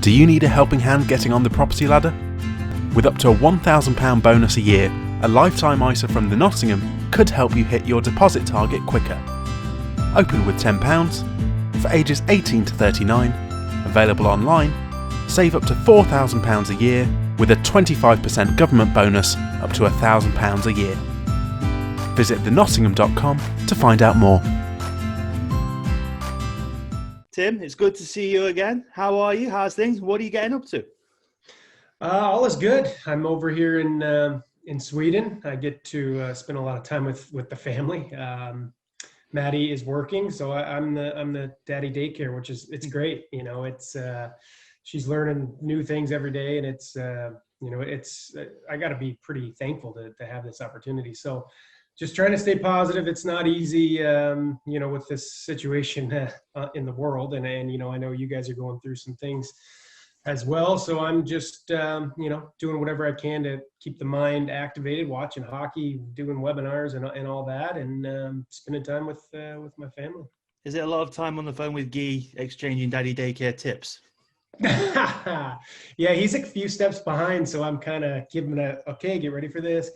Do you need a helping hand getting on the property ladder? With up to a £1,000 bonus a year, a lifetime ISA from the Nottingham could help you hit your deposit target quicker. Open with £10 for ages 18 to 39, available online. Save up to £4,000 a year with a 25% government bonus up to £1,000 a year. Visit thenottingham.com to find out more. Tim, it's good to see you again. How are you? How's things? What are you getting up to? All is good. I'm over here in Sweden. I get to spend a lot of time with the family. Maddie is working, so I'm the daddy daycare, which it's great. You know, she's learning new things every day, and I got to be pretty thankful to have this opportunity. So, just trying to stay positive. It's not easy, with this situation in the world, and I know you guys are going through some things as well. So I'm just doing whatever I can to keep the mind activated, watching hockey, doing webinars and all that, and spending time with my family. Is it a lot of time on the phone with Guy exchanging daddy daycare tips? Yeah, he's a few steps behind, so I'm kind of giving okay, get ready for this.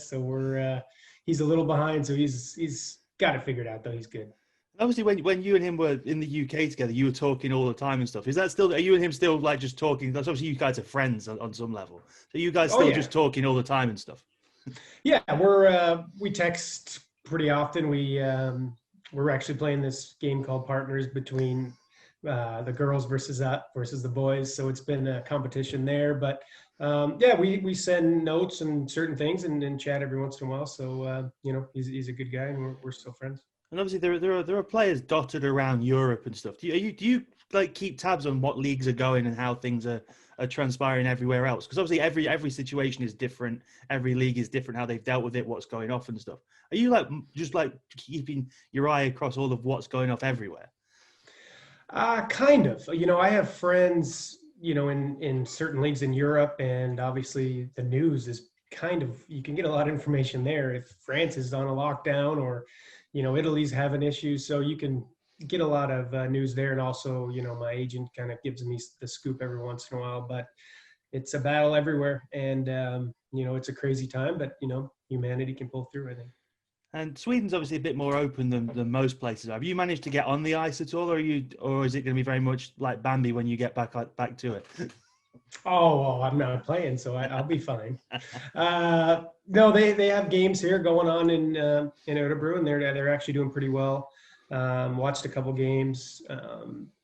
So he's a little behind, so he's got it figured out though. He's good. Obviously, when you and him were in the UK together, you were talking all the time and stuff. Are you and him still like just talking? That's obviously you guys are friends on some level. So you guys still just talking all the time and stuff? Yeah, we text pretty often. We're actually playing this game called Partners between the girls versus the boys. So it's been a competition there. But we send notes and certain things and chat every once in a while. So he's a good guy, and we're still friends. And obviously there are players dotted around Europe and stuff. Do you like keep tabs on what leagues are going and how things are transpiring everywhere else? Because obviously every situation is different. Every league is different, how they've dealt with it, what's going off and stuff. Are you just keeping your eye across all of what's going off everywhere? Kind of. I have friends, in certain leagues in Europe, and obviously the news is you can get a lot of information there. If France is on a lockdown or Italy's having issues, so you can get a lot of news there. And also, my agent kind of gives me the scoop every once in a while, but it's a battle everywhere. And, it's a crazy time, but, humanity can pull through, I think. And Sweden's obviously a bit more open than most places. Have you managed to get on the ice at all, or is it going to be very much like Bambi when you get back to it? Oh, I'm not playing, so I'll be fine. No, they have games here going on in Örebro, and they're actually doing pretty well. Watched a couple games.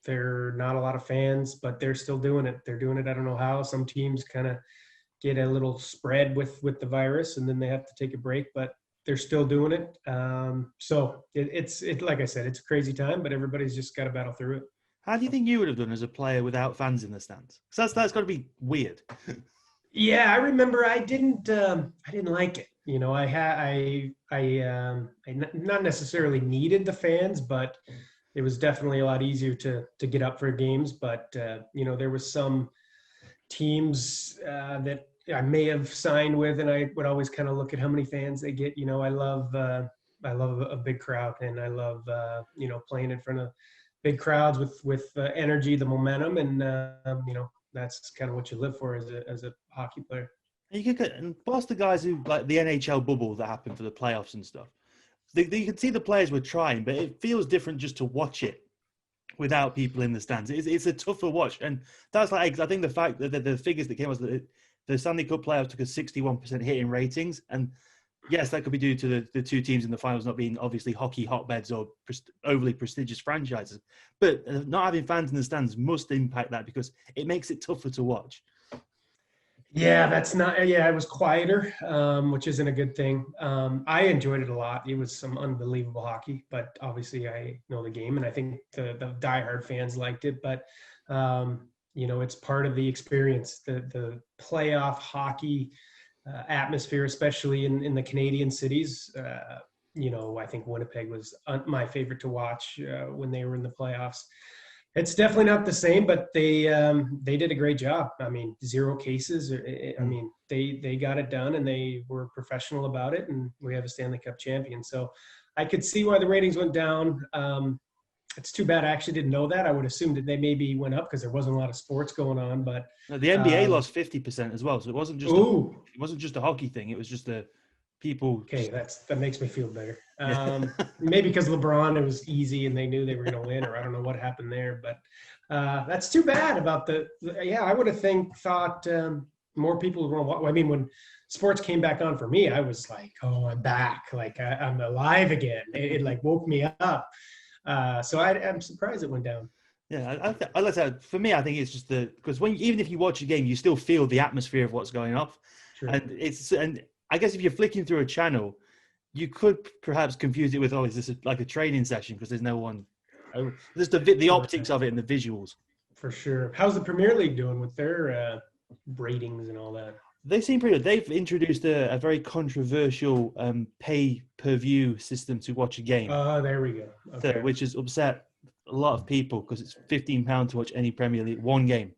They're not a lot of fans, but they're still doing it. They're doing it. I don't know how. Some teams kind of get a little spread with the virus, and then they have to take a break, but they're still doing it. So it's like I said, it's a crazy time, but everybody's just got to battle through it. How do you think you would have done as a player without fans in the stands? Because that's got to be weird. Yeah, I remember I didn't like it. I not necessarily needed the fans, but it was definitely a lot easier to get up for games. But there was some teams that I may have signed with, and I would always kind of look at how many fans they get. I love a big crowd, and I love playing in front of big crowds with energy, the momentum, and that's kind of what you live for as a hockey player. And whilst the guys who like the NHL bubble that happened for the playoffs and stuff, you can see the players were trying, but it feels different just to watch it without people in the stands. It's a tougher watch, and that's I think the fact that the figures that came was that the Stanley Cup playoffs took a 61% hit in ratings, and yes, that could be due to the two teams in the finals not being obviously hockey hotbeds or overly prestigious franchises. But not having fans in the stands must impact that because it makes it tougher to watch. Yeah, it was quieter, which isn't a good thing. I enjoyed it a lot. It was some unbelievable hockey, but obviously I know the game, and I think the diehard fans liked it. But, it's part of the experience, the playoff hockey atmosphere, especially in the Canadian cities. I think Winnipeg was my favorite to watch when they were in the playoffs. It's definitely not the same, but they did a great job. I mean, 0 cases. I mean, they got it done, and they were professional about it, and we have a Stanley Cup champion. So I could see why the ratings went down. It's too bad. I actually didn't know that. I would assume that they maybe went up because there wasn't a lot of sports going on. But no, the NBA lost 50% as well, so it wasn't just a hockey thing. It was just the people. Okay, that makes me feel better. Maybe because LeBron, it was easy and they knew they were going to win, or I don't know what happened there. But that's too bad about I would have thought more people were going to. I mean, when sports came back on for me, I was like, oh, I'm back. Like I'm alive again. It like woke me up. So I'm surprised it went down. Yeah, I like that. For me, I think it's just because even if you watch a game, you still feel the atmosphere of what's going off. Sure. And I guess if you're flicking through a channel, you could perhaps confuse it with, oh, is this like a training session? Because there's no one. There's the optics of it and the visuals. For sure. How's the Premier League doing with their ratings and all that? They seem pretty good. They've introduced a very controversial pay-per-view system to watch a game. Oh, there we go. Okay. Which has upset a lot of people because it's £15 to watch any Premier League one game.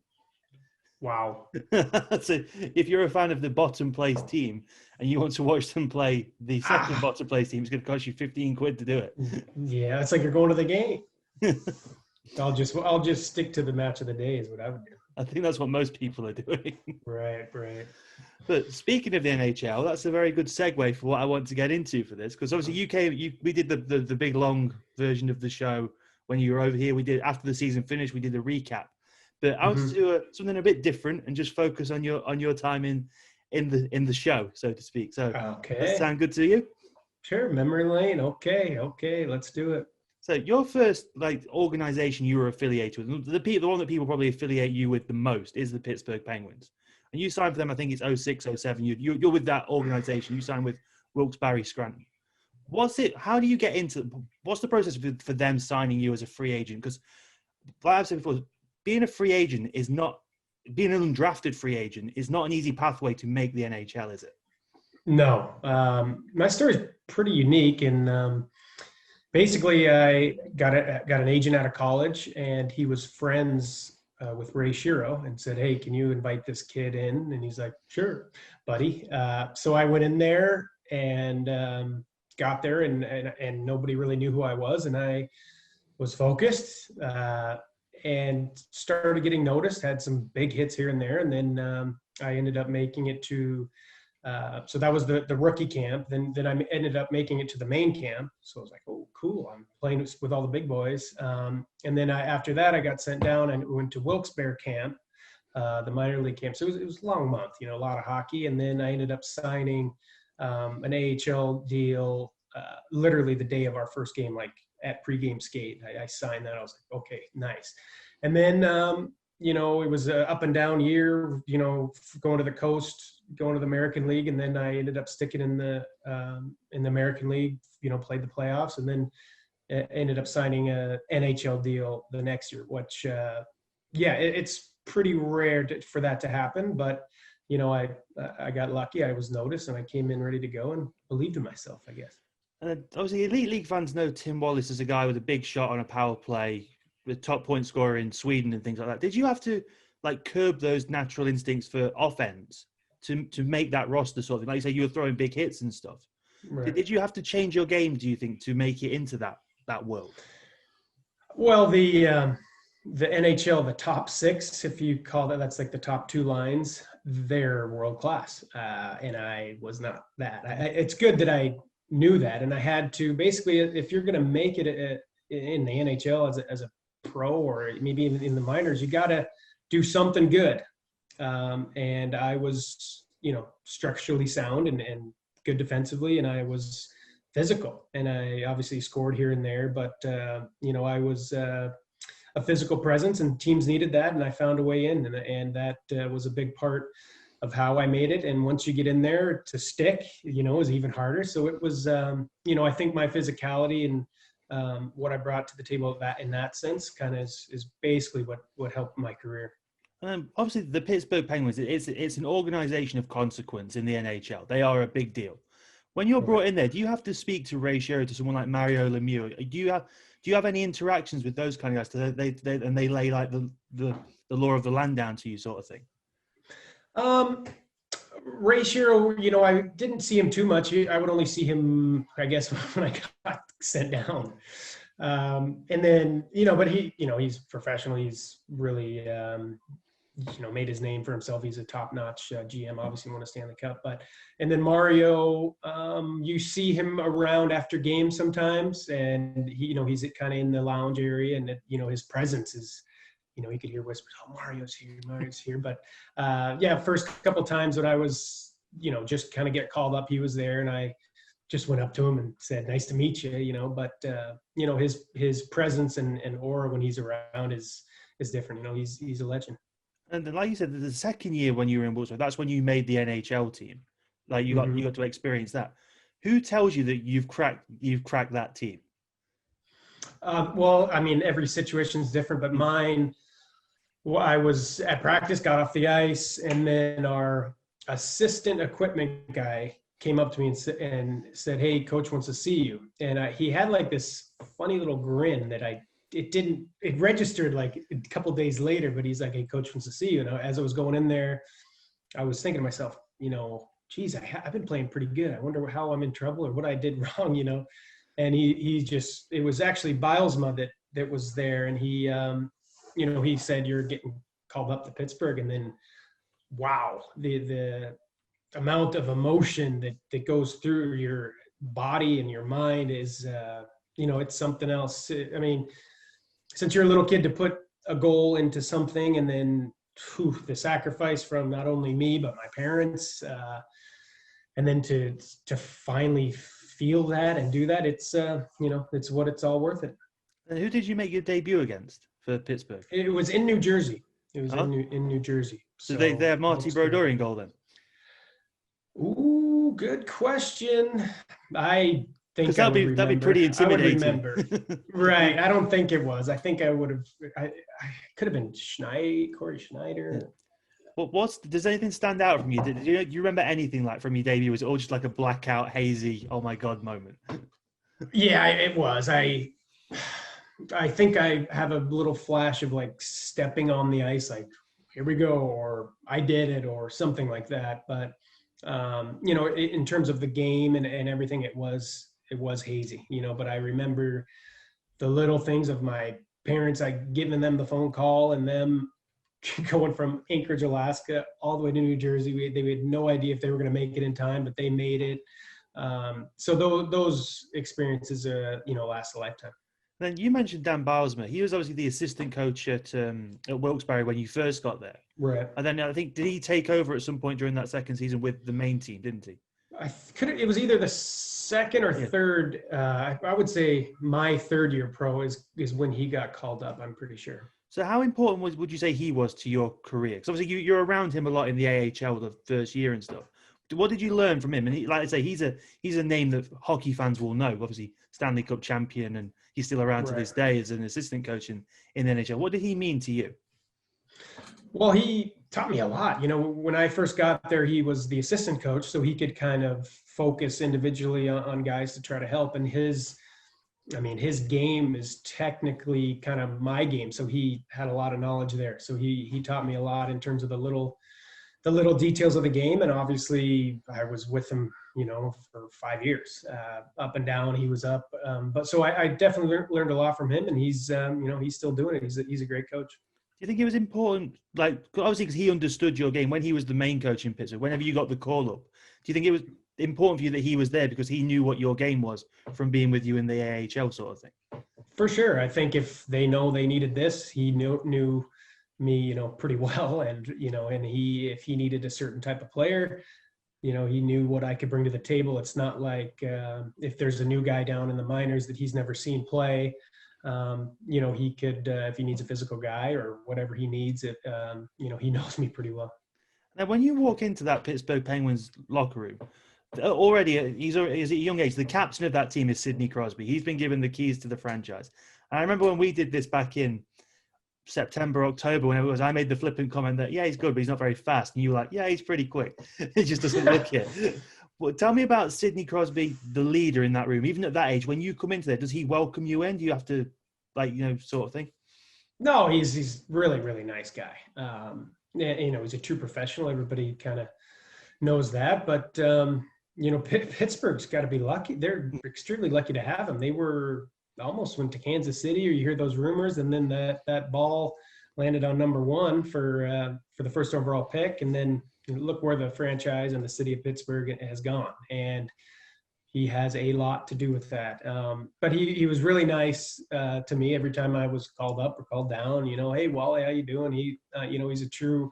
Wow. So if you're a fan of the bottom place team and you want to watch them play the second bottom place team, it's going to cost you £15 to do it. Yeah, it's like you're going to the game. I'll just stick to the match of the day is what I would do. I think that's what most people are doing. Right. But speaking of the NHL, that's a very good segue for what I want to get into for this, because obviously we did the big long version of the show when you were over here. We did after the season finished. We did a recap. But I want to do something a bit different and just focus on your time in the show, so to speak. So, okay, does that sound good to you? Sure, memory lane. Okay, let's do it. So, your first organization you were affiliated with, the one that people probably affiliate you with the most, is the Pittsburgh Penguins, and you signed for them. I think it's 06, 07. You're with that organization. You signed with Wilkes-Barre Scranton. How do you get into? What's the process for them signing you as a free agent? Because, like I've said before, being a free agent being an undrafted free agent is not an easy pathway to make the NHL, is it? No. My story is pretty unique. And basically, I got an agent out of college, and he was friends with Ray Shero and said, hey, can you invite this kid in? And he's like, sure, buddy. So I went in there and got there, and nobody really knew who I was. And I was focused. And started getting noticed, had some big hits here and there. And then I ended up making it to, so that was the rookie camp. Then I ended up making it to the main camp. So I was like, oh, cool. I'm playing with all the big boys. And then after that, I got sent down and went to Wilkes-Barre camp, the minor league camp. So it was a long month, a lot of hockey. And then I ended up signing an AHL deal literally the day of our first game, like at pregame skate. I signed that. I was like, okay, nice. And then, it was an up and down year, going to the coast, going to the American League. And then I ended up sticking in the American League, played the playoffs, and then ended up signing a NHL deal the next year, which, it's pretty rare for that to happen. But, I got lucky. I was noticed and I came in ready to go and believed in myself, I guess. Obviously, Elite League fans know Tim Wallace as a guy with a big shot on a power play, the top point scorer in Sweden and things like that. Did you have to curb those natural instincts for offense to make that roster sort of thing? Like you say, you were throwing big hits and stuff. Right. Did you have to change your game, do you think, to make it into that world? Well, the NHL, the top six, if you call that's like the top two lines, they're world class. And I was not that. It's good that I knew that, and I had to basically, if you're going to make it in the NHL as a pro, or maybe even in the minors, you got to do something good. And I was, structurally sound and good defensively, and I was physical, and I obviously scored here and there, but I was a physical presence, and teams needed that, and I found a way in, and that was a big part of how I made it. And once you get in there, to stick, is even harder. So it was, I think my physicality and what I brought to the table in that sense kind of is basically what helped my career. Obviously, the Pittsburgh Penguins, it's an organization of consequence in the NHL. They are a big deal. When you're brought in there, do you have to speak to Ray Shero, to someone like Mario Lemieux? Do you have any interactions with those kind of guys? Do they lay like the law of the land down to you, sort of thing? Ray Shero, I didn't see him too much. I would only see him, I guess, when I got sent down. And then, but he's professional. He's really, made his name for himself. He's a top-notch GM, obviously won a Stanley Cup. And then Mario, you see him around after games sometimes, and he's kind of in the lounge area, and his presence is, you could hear whispers, "Oh, Mario's here." But first couple times when I was, just kind of get called up, he was there, and I just went up to him and said, "Nice to meet you," But his presence and aura when he's around is different. He's a legend. And then, like you said, the second year when you were in Wolfsburg, that's when you made the NHL team. Like you got to experience that. Who tells you that you've cracked that team? Well, I mean, every situation is different, but mine, I was at practice, got off the ice, and then our assistant equipment guy came up to me and said, "Hey, coach wants to see you." And he had like this funny little grin that it registered like a couple days later, but he's like, "Hey, coach wants to see you." And as I was going in there, I was thinking to myself, geez, I've been playing pretty good. I wonder how I'm in trouble or what I did wrong, And it was actually Bauzman that was there. And he, he said, "You're getting called up to Pittsburgh." And then, wow, the amount of emotion that goes through your body and your mind is, it's something else. I mean, since you're a little kid, to put a goal into something, and then the sacrifice from not only me but my parents, and then to finally feel that and do that, it's it's all worth it. And who did you make your debut against for Pittsburgh? It was in New Jersey. It was in New Jersey. So they have Marty Brodeur in goal then? Ooh, good question. I think that'd be pretty intimidating. I would remember. Right. I don't think it was. I think I would have. I could have been Corey Schneider. Yeah. Well, does anything stand out from you? Do you remember anything like from your debut? Was it all just like a blackout, hazy, oh my God moment? Yeah, it was. I think I have a little flash of like stepping on the ice, like, here we go, or I did it, or something like that. But in terms of the game and everything, it was hazy, but I remember the little things of my parents, giving them the phone call and them going from Anchorage, Alaska, all the way to New Jersey. They had no idea if they were going to make it in time, but they made it. So those experiences, last a lifetime. Then you mentioned Dan Bauzman. He was obviously the assistant coach at Wilkes-Barre when you first got there. Right. And then I think, did he take over at some point during that second season with the main team, didn't he? It was either the second or third. I would say my third year pro is when he got called up, I'm pretty sure. So how important would you say he was to your career? Because obviously you're around him a lot in the AHL the first year and stuff. What did you learn from him? And like I say, he's a name that hockey fans will know. Obviously, Stanley Cup champion, and he's still around to this day as an assistant coach in the NHL. What did he mean to you? Well, he taught me a lot. When I first got there, he was the assistant coach, so he could kind of focus individually on guys to try to help. And his game is technically kind of my game, so he had a lot of knowledge there. So he taught me a lot in terms of the little details of the game. And obviously I was with him, for 5 years, up and down. He was up. But so I definitely learned a lot from him, and he's still doing it. He's a great coach. Do you think it was important, like, obviously because he understood your game when he was the main coach in Pittsburgh, whenever you got the call up, do you think it was important for you that he was there because he knew what your game was from being with you in the AHL sort of thing? For sure. I think if they know they needed this, he knew me, pretty well. And, and if he needed a certain type of player, he knew what I could bring to the table. It's not like if there's a new guy down in the minors that he's never seen play, he could, if he needs a physical guy or whatever he needs, he knows me pretty well. Now, when you walk into that Pittsburgh Penguins locker room, already he's at a young age, the captain of that team is Sidney Crosby. He's been given the keys to the franchise. And I remember when we did this back in September, October, when I made the flippant comment that, yeah, he's good, but he's not very fast. And you were like, yeah, he's pretty quick. He just doesn't look it. But tell me about Sidney Crosby, the leader in that room. Even at that age, when you come into there, does he welcome you in? Do you have to, sort of thing? No, he's really, really nice guy. He's a true professional. Everybody kind of knows that. But, Pittsburgh's got to be lucky. They're extremely lucky to have him. They were almost went to Kansas City, or you hear those rumors, and then that ball landed on number 1 for the first overall pick, and then look where the franchise and the city of Pittsburgh has gone, and he has a lot to do with that. But he was really nice to me every time I was called up or called down. Hey Wally, how you doing? He's a true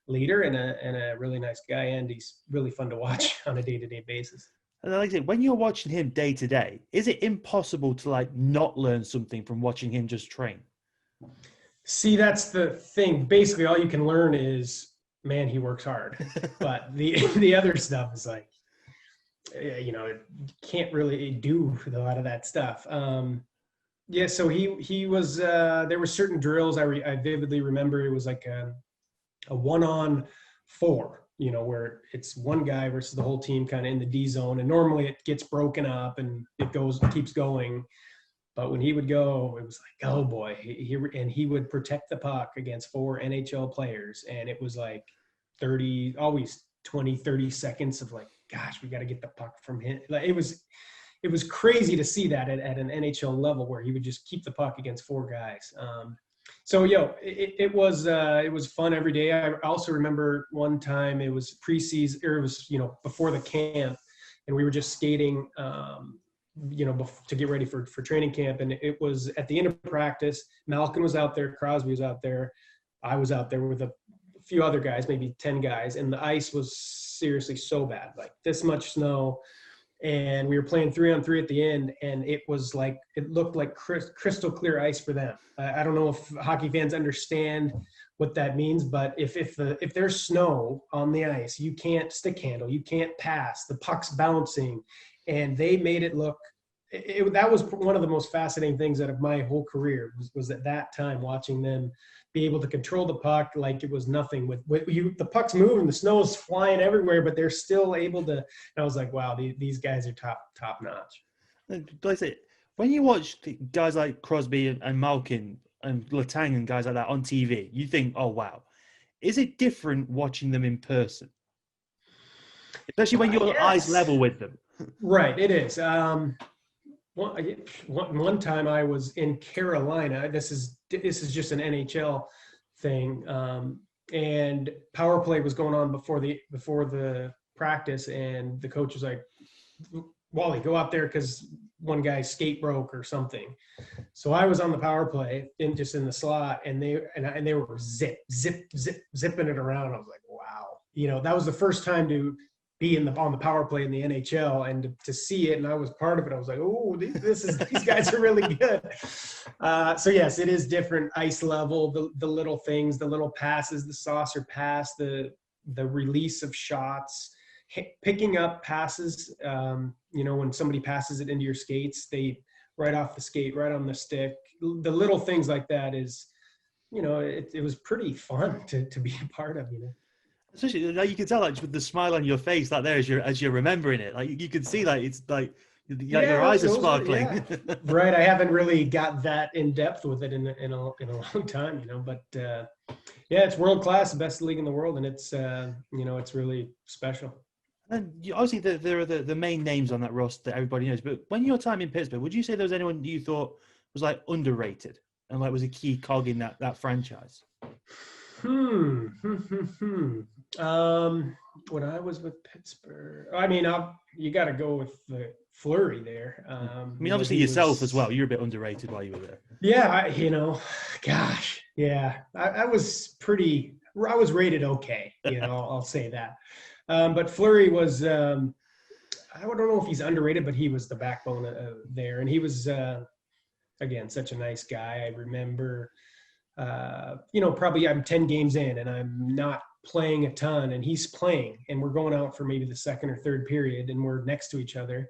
leader and a really nice guy, and he's really fun to watch on a day-to-day basis. And like I said, when you're watching him day to day, is it impossible to not learn something from watching him just train? See, that's the thing. Basically, all you can learn is, man, he works hard. But the other stuff is can't really do a lot of that stuff. So he was. There were certain drills I vividly remember. It was like a 1-on-4. Where it's one guy versus the whole team kind of in the D zone. And normally it gets broken up and it keeps going. But when he would go, it was like, oh boy, he would protect the puck against 4 NHL players. And it was like 30 seconds of like, gosh, we got to get the puck from him. Like it was crazy to see that at an NHL level where he would just keep the puck against 4 guys. It was fun every day. I also remember one time it was preseason, or it was, before the camp, and we were just skating, to get ready for training camp. And it was at the end of practice. Malkin was out there, Crosby was out there. I was out there with a few other guys, maybe 10 guys. And the ice was seriously so bad, like this much snow. And we were playing 3-on-3 at the end, and it looked like crystal clear ice for them. I don't know if hockey fans understand what that means, but if there's snow on the ice, you can't stick handle, you can't pass, the puck's bouncing, and they made it look. That was one of the most fascinating things out of my whole career was at that time watching them be able to control the puck like it was nothing. The puck's moving, the snow is flying everywhere, but they're still able to. And I was like, wow, these guys are top notch. Like I said, when you watch guys like Crosby and Malkin and Letang and guys like that on TV, you think, oh wow, is it different watching them in person, especially when your eyes level with them? Right, it is. One time I was in Carolina. This is just an NHL thing, and power play was going on before the practice, and the coach was like, "Wally, go out there because one guy's skate broke or something." So I was on the power play in the slot, and they were zipping it around. I was like, "Wow!" That was the first time to be on the power play in the NHL, and to see it, and I was part of it. I was like, "Oh, these guys are really good." So yes, it is different ice level, the little things, the little passes, the saucer pass, the release of shots, picking up passes. When somebody passes it into your skates, they right off the skate, right on the stick. The little things like that is, it was pretty fun to be a part of. Especially like you can tell, like with the smile on your face, like there as you're remembering it, like you can see, like it's like your eyes are sparkling. Yeah. Right, I haven't really got that in depth with it in a long time, But it's world class, the best league in the world, and it's it's really special. And obviously, there are the main names on that roster that everybody knows. But when your time in Pittsburgh, would you say there was anyone you thought was like underrated and like was a key cog in that franchise? When I was with Pittsburgh, you got to go with the Fleury there. Obviously yourself as well. You're a bit underrated while you were there. Yeah, I was rated okay. I'll say that. But Fleury was, I don't know if he's underrated, but he was the backbone there, and he was again such a nice guy. I remember. Probably I'm 10 games in and I'm not playing a ton, and he's playing, and we're going out for maybe the second or third period, and we're next to each other,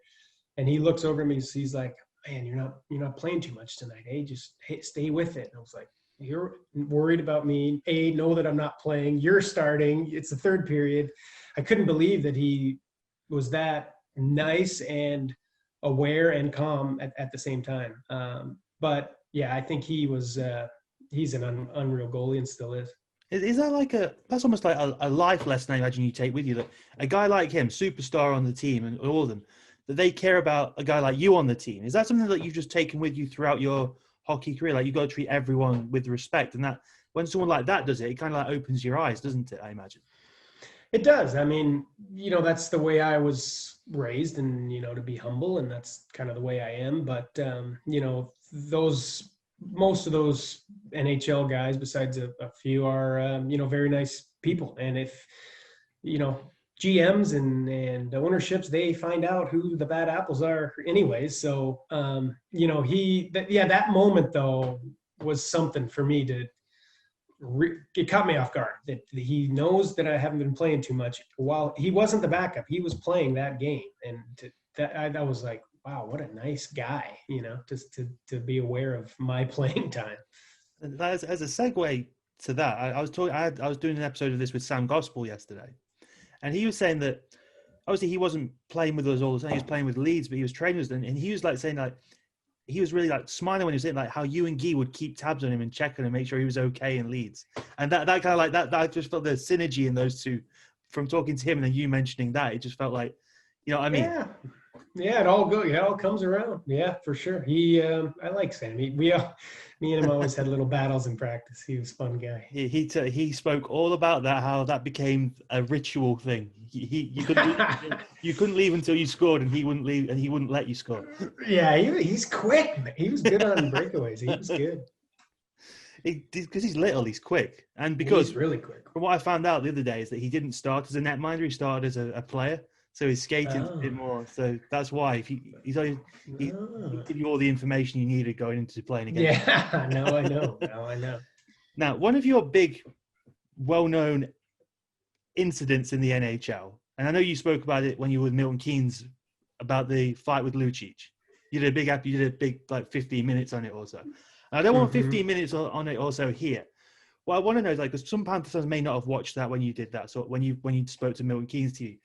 and he looks over at me, he's like, "Man, you're not playing too much tonight, Just stay with it." And I was like, "You're worried about me? Know that I'm not playing. You're starting. It's the third period." I couldn't believe that he was that nice and aware and calm at the same time. But yeah, I think he was. He's an unreal goalie and still is. Is that that's almost like a life lesson I imagine you take with you, that a guy like him, superstar on the team and all of them, that they care about a guy like you on the team. Is that something that you've just taken with you throughout your hockey career? Like, you've got to treat everyone with respect, and that when someone like that does it, it kind of like opens your eyes, doesn't it? I imagine. It does. I mean, that's the way I was raised, and, to be humble, and that's kind of the way I am. But, most of those NHL guys, besides a few, are, very nice people. And if, GMs and ownerships, they find out who the bad apples are anyways. So, that moment though was something for me to, it caught me off guard that he knows that I haven't been playing too much. While he wasn't the backup, he was playing that game. And that was like, wow, what a nice guy, just to be aware of my playing time. As a segue to that, I was doing an episode of this with Sam Gospel yesterday, and he was saying that obviously he wasn't playing with us all the time. He was playing with Leeds, but he was training with us, and he was like saying like he was really like smiling when he was saying like how you and Guy would keep tabs on him and check on him, make sure he was okay in Leeds, and that kind of like that I just felt the synergy in those two from talking to him and then you mentioning that. It just felt like, what I mean. Yeah, it all comes around. Yeah, for sure. I like Sam. Me and him always had little battles in practice. He was a fun guy. He spoke all about that, how that became a ritual thing. You couldn't leave until you scored, and he wouldn't leave, and he wouldn't let you score. Yeah, he's quick. He was good on breakaways. He was good. Because he's little, he's quick, and because he's really quick. From what I found out the other day is that he didn't start as a netminder; he started as a player. So he's skating a bit more. So that's why he give you all the information you needed going into playing again. Yeah, now I know. Now, one of your big, well-known incidents in the NHL, and I know you spoke about it when you were with Milton Keynes about the fight with Lucic. You did a big like 15 minutes on it also. And I don't want 15 minutes on it also here. What I want to know is like, because some Panthers fans may not have watched that when you did that. So when you spoke to Milton Keynes to you.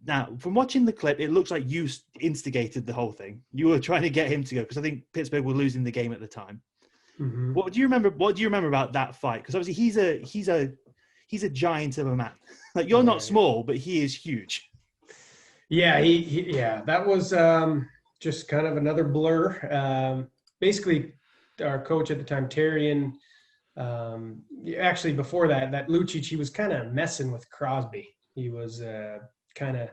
Now, from watching the clip, it looks like you instigated the whole thing. You were trying to get him to go because I think Pittsburgh were losing the game at the time. Mm-hmm. What do you remember about that fight? Because obviously he's a giant of a man. Like, you're not small, but he is huge. Yeah, that was just kind of another blur. Basically, our coach at the time, Terry, and actually before that Lucic, he was kind of messing with Crosby. He was kind of,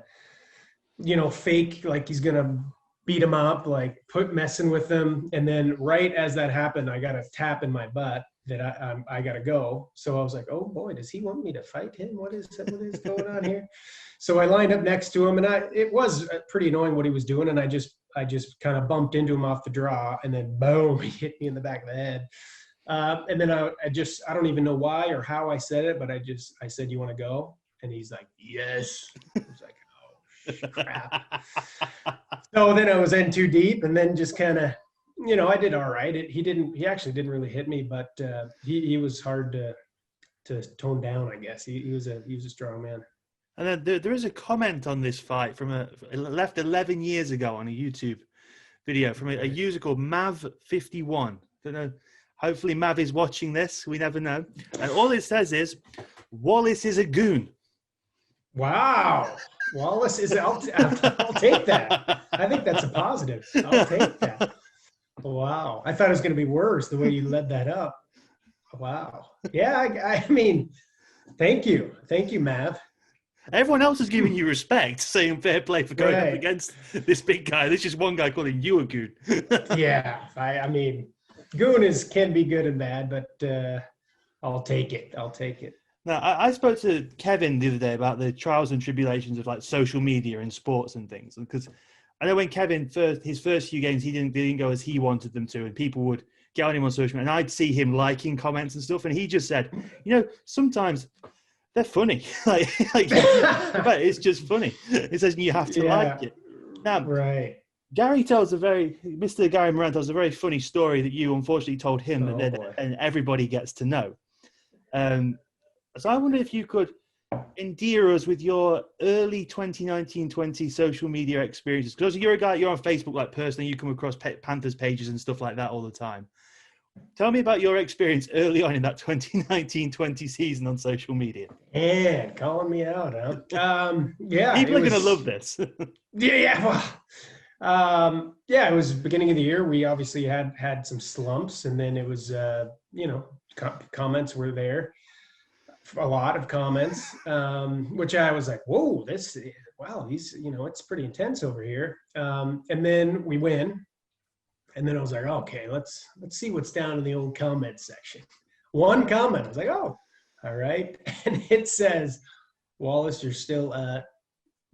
fake, like he's going to beat him up, like messing with them. And then right as that happened, I got a tap in my butt that I got to go. So I was like, oh boy, does he want me to fight him? What is going on here? So I lined up next to him, and it was pretty annoying what he was doing. And I just kind of bumped into him off the draw, and then boom, he hit me in the back of the head. And then I don't even know why or how I said it, but I said, you want to go? And he's like, yes. I was like, oh, crap. So then I was in too deep, and then just kind of, I did all right. He actually didn't really hit me, but he was hard to tone down, I guess. He was a strong man. And then there is a comment on this fight left 11 years ago on a YouTube video from a user called Mav51. Don't know. Hopefully Mav is watching this. We never know. And all it says is, Wallace is a goon. Wow. Wallace is, I'll take that. I think that's a positive. I'll take that. Wow. I thought it was going to be worse the way you led that up. Wow. Yeah, I mean, thank you. Thank you, Mav. Everyone else is giving you respect, saying fair play for going up against this big guy. There's just one guy calling you a goon. Yeah. I mean, goon can be good and bad, but I'll take it. Now, I spoke to Kevin the other day about the trials and tribulations of like social media and sports and things. Because I know when Kevin his first few games, they didn't go as he wanted them to, and people would get on him on social media, and I'd see him liking comments and stuff, and he just said, sometimes they're funny. like it's just funny. He says you have to like it. Now, right. Mr. Gary Moran tells a very funny story that you unfortunately told him and everybody gets to know. So I wonder if you could endear us with your early 2019-20 social media experiences. Because you're a guy, you're on Facebook, like personally, you come across Panthers pages and stuff like that all the time. Tell me about your experience early on in that 2019-20 season on social media. And calling me out, huh? Yeah. People are going to love this. Yeah. Yeah, it was beginning of the year. We obviously had some slumps, and then it was, comments were there. A lot of comments, which I was like, whoa, these, it's pretty intense over here. And then we win. And then I was like, okay, let's see what's down in the old comment section. One comment, I was like, oh, all right. And it says, Wallace, you're still,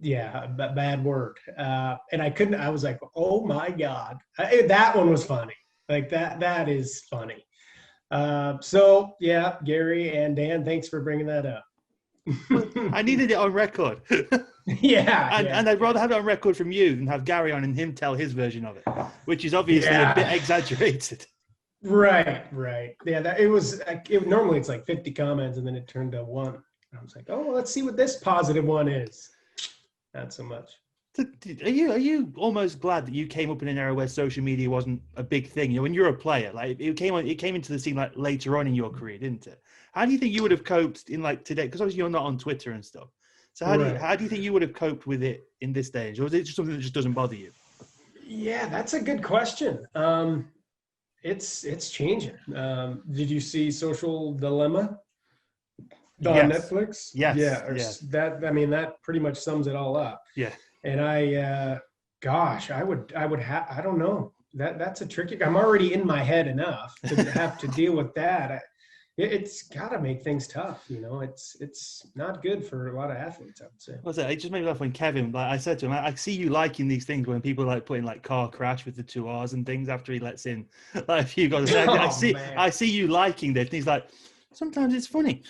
bad word. And I was like, oh my God. That one was funny. Like that is funny. So yeah, Gary and Dan, thanks for bringing that up. I needed it on record. Yeah. And I'd rather have it on record from you than have Gary on and him tell his version of it, which is obviously a bit exaggerated. Right. Yeah, normally it's like 50 comments and then it turned to one. I was like, oh, well, let's see what this positive one is. Not so much. Are you almost glad that you came up in an era where social media wasn't a big thing? When you're a player, like it came into the scene like later on in your career, didn't it? How do you think you would have coped in like today? Because obviously you're not on Twitter and stuff. So how do you think you would have coped with it in this stage, or is it just something that just doesn't bother you? Yeah, that's a good question. It's changing. Did you see Social Dilemma on Netflix? Yes. Yeah. That pretty much sums it all up. Yeah. And I don't know. That's a tricky. I'm already in my head enough to have to deal with that. It's got to make things tough. It's not good for a lot of athletes, I would say. What's that? It just made me laugh when Kevin, like I said to him, I see you liking these things when people like putting like car crash with the 2 R's and things after he lets in like a few guys. I see you liking this. And he's like, sometimes it's funny.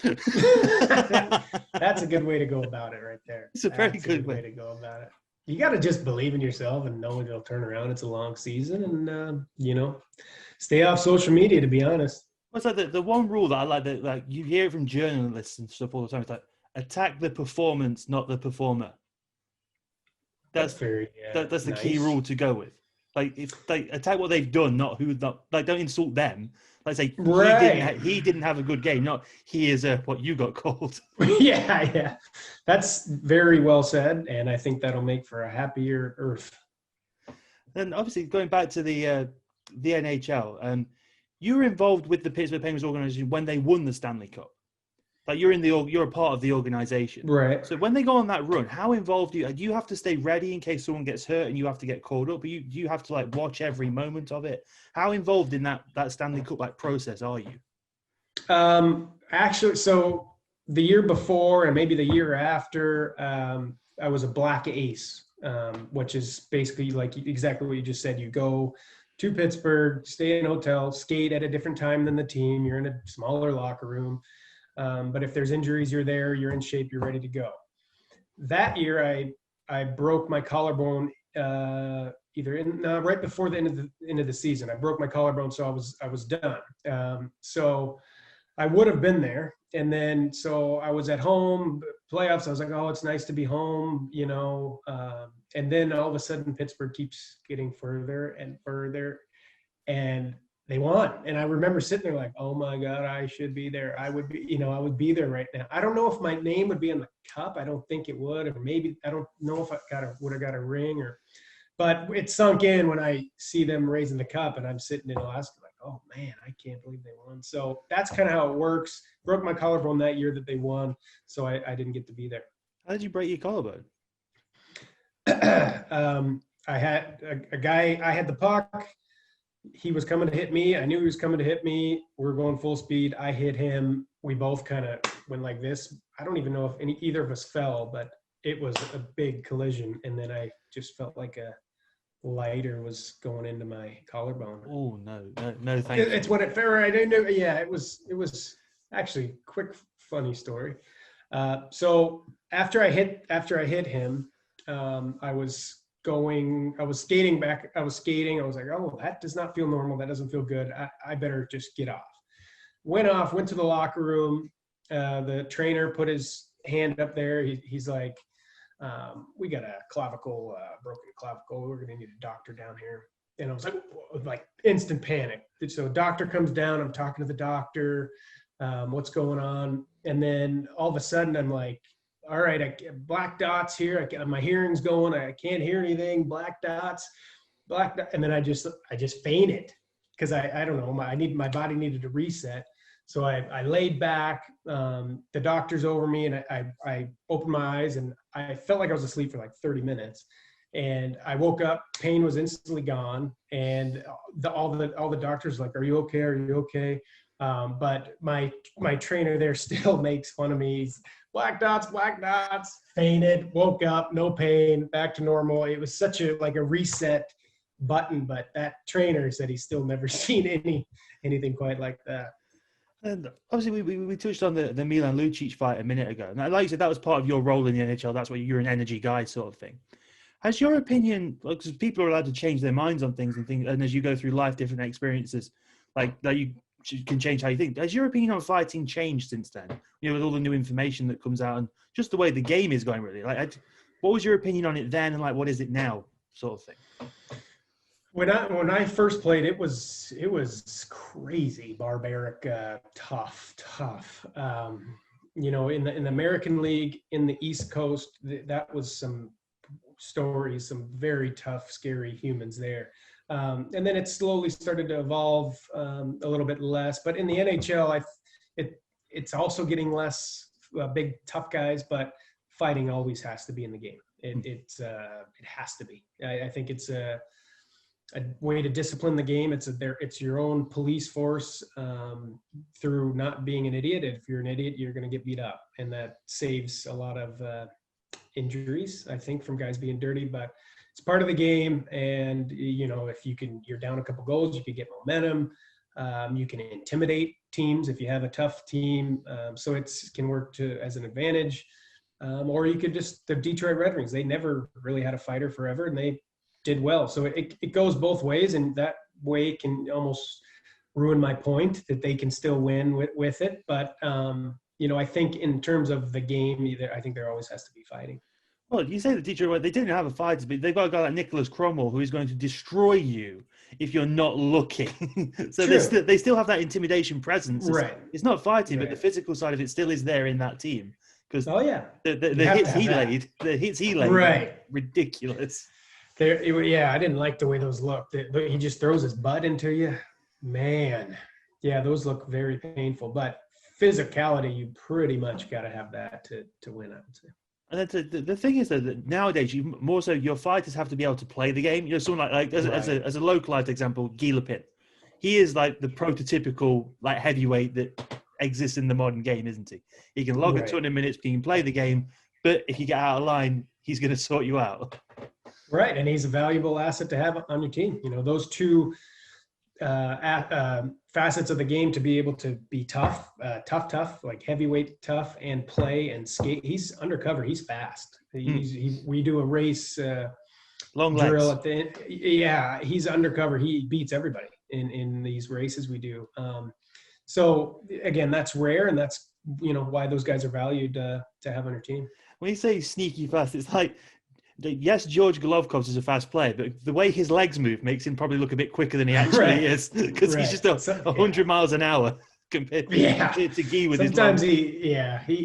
That's a good way to go about it right there. It's a very good way to go about it. You got to just believe in yourself and know it'll turn around. It's a long season and, stay off social media, to be honest. What's like the one rule that I like that like you hear it from journalists and stuff all the time. It's like attack the performance, not the performer. That's the key rule to go with. Like if they attack what they've done, not don't insult them. Like say he didn't have a good game, not he is what you got called. Yeah. That's very well said, and I think that'll make for a happier earth. And obviously going back to the NHL, you were involved with the Pittsburgh Penguins organization when they won the Stanley Cup. Like you're a part of the organization, right? So when they go on that run, how involved do you have to stay ready in case someone gets hurt and you have to get called up? But do you have to like watch every moment of it? How involved in that Stanley Cup like process are you? Actually, so the year before and maybe the year after, I was a black ace, which is basically like exactly what you just said. You go to Pittsburgh, stay in a hotel, skate at a different time than the team. You're in a smaller locker room. But if there's injuries, you're there, you're in shape, you're ready to go. That year, I broke my collarbone right before the end of the season. I broke my collarbone, so I was done. So I would have been there. And then, so I was at home, playoffs. I was like, oh, it's nice to be home, and then all of a sudden Pittsburgh keeps getting further and further, and they won. And I remember sitting there like, oh my God, I should be there. I would be there right now. I don't know if my name would be on the cup. I don't think it would, or maybe, I don't know if I would have got a ring but it sunk in when I see them raising the cup and I'm sitting in Alaska like, oh man, I can't believe they won. So that's kind of how it works. Broke my collarbone that year that they won. So I didn't get to be there. How did you break your collarbone? I had a guy, I had the puck. He was coming to hit me. I knew he was coming to hit me. We were going full speed. I hit him. We both kind of went like this. I don't even know if either of us fell, but it was a big collision. And then I just felt like a lighter was going into my collarbone. Oh no, thank you. It's what it felt. I didn't know. Yeah, it was actually quick, funny story. So after I hit him, I was skating back. I was like, oh, that does not feel normal. That doesn't feel good. I better just get off. Went to the locker room. The trainer put his hand up there. He's like, we got a broken clavicle. We're going to need a doctor down here. and I was like instant panic. So a doctor comes down, I'm talking to the doctor, what's going on? And then all of a sudden I'm like, all right, I get black dots here. My hearing's going. I can't hear anything. Black dots. And then I just fainted because I don't know. My body needed to reset. So I laid back. The doctor's over me, and I opened my eyes, and I felt like I was asleep for like 30 minutes. And I woke up. Pain was instantly gone, and all the doctors were like, "Are you okay? Are you okay?" But my trainer there still makes fun of me. He's, black dots, fainted, woke up, no pain, back to normal. It was such a reset button, but that trainer said he's still never seen anything quite like that. And obviously we touched on the Milan Lucic fight a minute ago. And like you said, that was part of your role in the NHL. That's why you're an energy guy sort of thing. Has your opinion, because people are allowed to change their minds on things, and as you go through life, different experiences, like that you can change how you think. Has your opinion on fighting changed since then? With all the new information that comes out and just the way the game is going, really. What was your opinion on it then, and what is it now, sort of thing? When I first played, it was crazy, barbaric, tough. In the American League in the East Coast, that was some stories, some very tough, scary humans there. And then it slowly started to evolve a little bit less. But in the NHL, it's also getting less big, tough guys, but fighting always has to be in the game. It has to be. I think it's a way to discipline the game. It's your own police force through not being an idiot. If you're an idiot, you're going to get beat up. And that saves a lot of injuries, I think, from guys being dirty. But it's part of the game, and if you're down a couple goals, you can get momentum. You can intimidate teams if you have a tough team, so it can work as an advantage. Or you could the Detroit Red Wings. They never really had a fighter forever, and they did well. So it goes both ways, and that way can almost ruin my point that they can still win with it. But I think in terms of the game, I think there always has to be fighting. Well, you say the Detroit, they didn't have a fighter, but they've got a guy like Nicholas Cromwell who is going to destroy you if you're not looking. So they still have that intimidation presence. Right. It's not fighting, but the physical side of it still is there in that team. Because the hits he laid, right, ridiculous. I didn't like the way those looked. He just throws his butt into you. Man, yeah, those look very painful. But physicality, you pretty much got to have that to win, I would say. And the thing is that nowadays, your fighters have to be able to play the game. Someone as a localized example, Guy Lepine. He is like the prototypical heavyweight that exists in the modern game, isn't he? He can log a ton of minutes, he can play the game, but if you get out of line, he's going to sort you out. Right, and he's a valuable asset to have on your team. Those two facets of the game, to be able to be tough, like heavyweight tough, and play and skate. He's undercover. He's fast. We do a race long drill legs. At the end. Yeah, he's undercover. He beats everybody in these races we do. So again, that's rare, and that's why those guys are valued to have on your team. When you say sneaky fast, it's like, yes, George Golovkov's is a fast player, but the way his legs move makes him probably look a bit quicker than he actually is, because he's just 100 miles an hour compared to Guy with